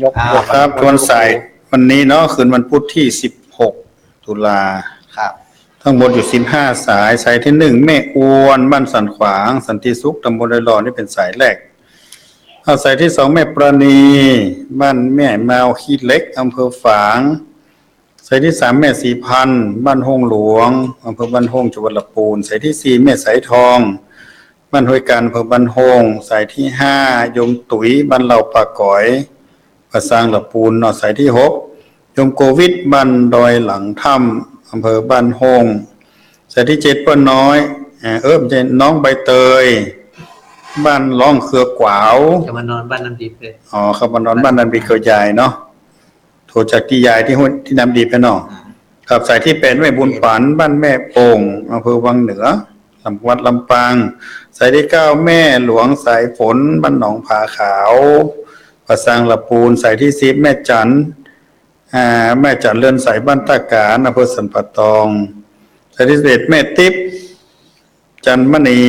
ย ก ครับทวนสายวันนี้เนาะคืนวันพุธที่16 ตุลา ครับ ทั้งหมดอยู่15 สายสายที่1แม่อวนบ้านสันขวางสันติสุขตำบลไร่หล่อนี่เป็นสายแรกเอาสายที่2แม่ประณีบ้านแม่แมวขี้เล็กอำเภอฝางสายที่3แม่สีพันธุ์บ้านห้องหลวงอำเภอบ้านห้องจังหวัดลำพูนสายที่4แม่สายทองบ้านห้วยการอำเภอบ้านห้องสายที่5ยมตุ๋ยบ้านเหล่าปากก๋อยประสร้างลำพูนเนาะสายที่6ยมโควิดบ้านดอยหลังถ้ำอำเภอบ้านห้องสายที่7ป้าน้อยไม่ใช่น้องใบเตยบ้านร้องเครือขวาว จะมานอนบ้านน้ำดิบเลย อ๋อครับมานอนบ้านนันบีเกิดยายเนาะโทรจากที่ยายที่น้ำดีไปเนาะครับสายที่8แม่บุญปันบ้านแม่โป่งอำเภอวังเหนือจังหวัดลำปางสายที่9แม่หลวงสายฝนบ้านหนองผาขาวประสร้างลำพูนสายที่10แม่จันแม่จันเลื่อนสายบ้านตากาญอำเภอสันปะตองสายที่11แม่ติ๊บจันมณี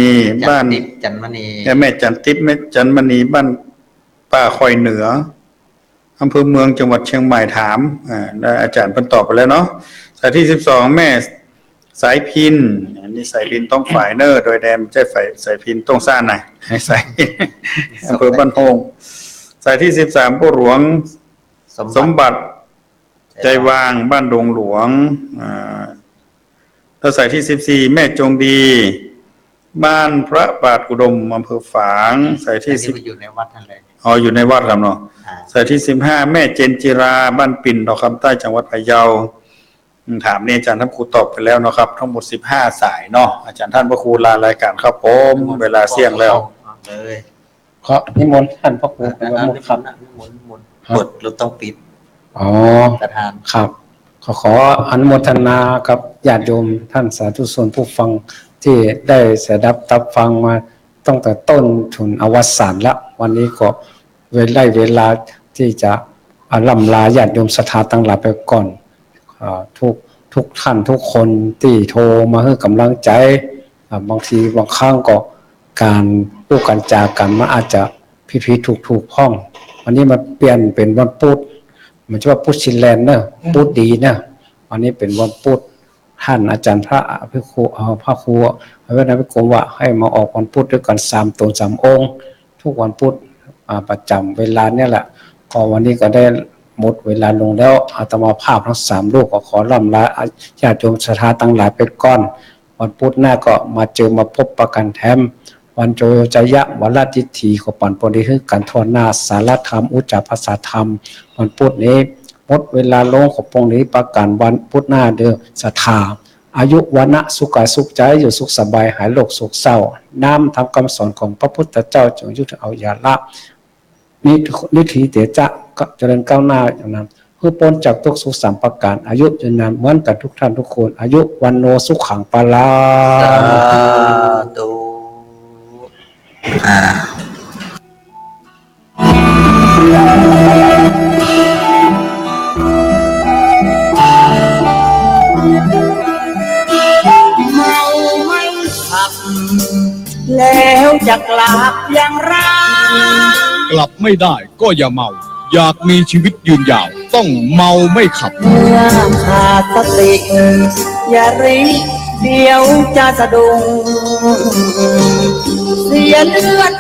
บ้านจันมณี แม่จันติ๊บแม่จันมณีบ้านป่าคอยเหนืออำเภอเมืองจังหวัดเชียงใหม่ถามได้อาจารย์เพิ่นตอบไปแล้วเนาะสายที่12แม่สายพินอันนี้สายพินต้องฝ่ายเนอร์โดยแดมใช่ฝ่ายสายพินต้องซ่านหน่อยให้สายอำเภอบ้านโฮงสายที่13ผู้หลวงสมบัติใจวางบ้านดงหลวงแล้วสายที่14แม่จงดีบ้านพระบาทอุดมอำเภอฝางสายที่10อยู่ในวัดนั่นเลย อ๋ออยู่ในวัดครับเนาะสายที่15แม่เจนจิราบ้านปิ่นดอกคำใต้จังหวัดพะเยาถามนี่อาจารย์ท่านครูตอบไปแล้วเนาะครับทั้งหมด15สายเนาะอาจารย์ท่านพระครูลารายการครับผมเวลาเสี่ยงแล้วเลยขอนิมนต์ท่านพระครูไปว่ามุขครับบทเราต้องปิดอ๋อ ประธานครับขออนุโมทนากับญาติโยมท่านสาธุชนผู้ฟังที่ได้เสดับตับฟังมาตั้งแต่ต้นถึงอวสานละวันนี้ก็เวลาที่จะล่ำลาญาติโยมศรัทธาตั้งหลายไปก่อนทุกท่านทุกคนที่โทรมาให้กำลังใจบางทีบางครั้งก็การพูดกันจากันมันอาจจะผิดถูกพ้องวันนี้มันเปลี่ยนเป็นวันพุธมันจะว่าพุธชินแลนด์เนอะพุธดีเนอะวันนี้เป็นวันพุธท่านอาจารย์พระครูพระครูพระเวทนาภิกรมว่าให้มาออกวันพุธด้วยกัน3 ตน 3 องค์ทุกวันพุธประจำเวลาเนี่ยแหละก็วันนี้ก็ได้หมดเวลาลงแล้วอาตมาภาพทั้ง3 รูปก็ขอล่ำลาญาติโยมศรัทธาตั้งหลายไปก่อนวันพุธหน้าก็มาเจอมาพบประกันแถมวันโจจยะวันละทิฏฐิขอปันปนิคือการทอนาสารธรรมอุจจาภาษาธรรมวันพุธนี้หมดเวลาลงขอปงนี้ประกันวันพุธหน้าเด้อศรัทธาอายุวันะสุขสุขใจอยู่สุขสบายหายโรคโศกเศร้าน้ำทำคำสอนของพระพุทธเจ้าจงยุติเอาอย่าละนิธิเตจะก็เจริญก้าวหน้าอย่างนั้นเพื่อพ้นจากทุกสุข3 ประการอายุยืนนานเหมือนกันทุกท่านทุกคนอายุวันโนสุขังปาลาตูแล้วจะกลับอย่างไรกลับไม่ได้ก็อย่าเมาอยากมีชีวิตยืนยาวต้องเมาไม่ขับเมื่อขาดสติอย่ารีบเดี๋ยวจะสะดุ้งเสียเลือด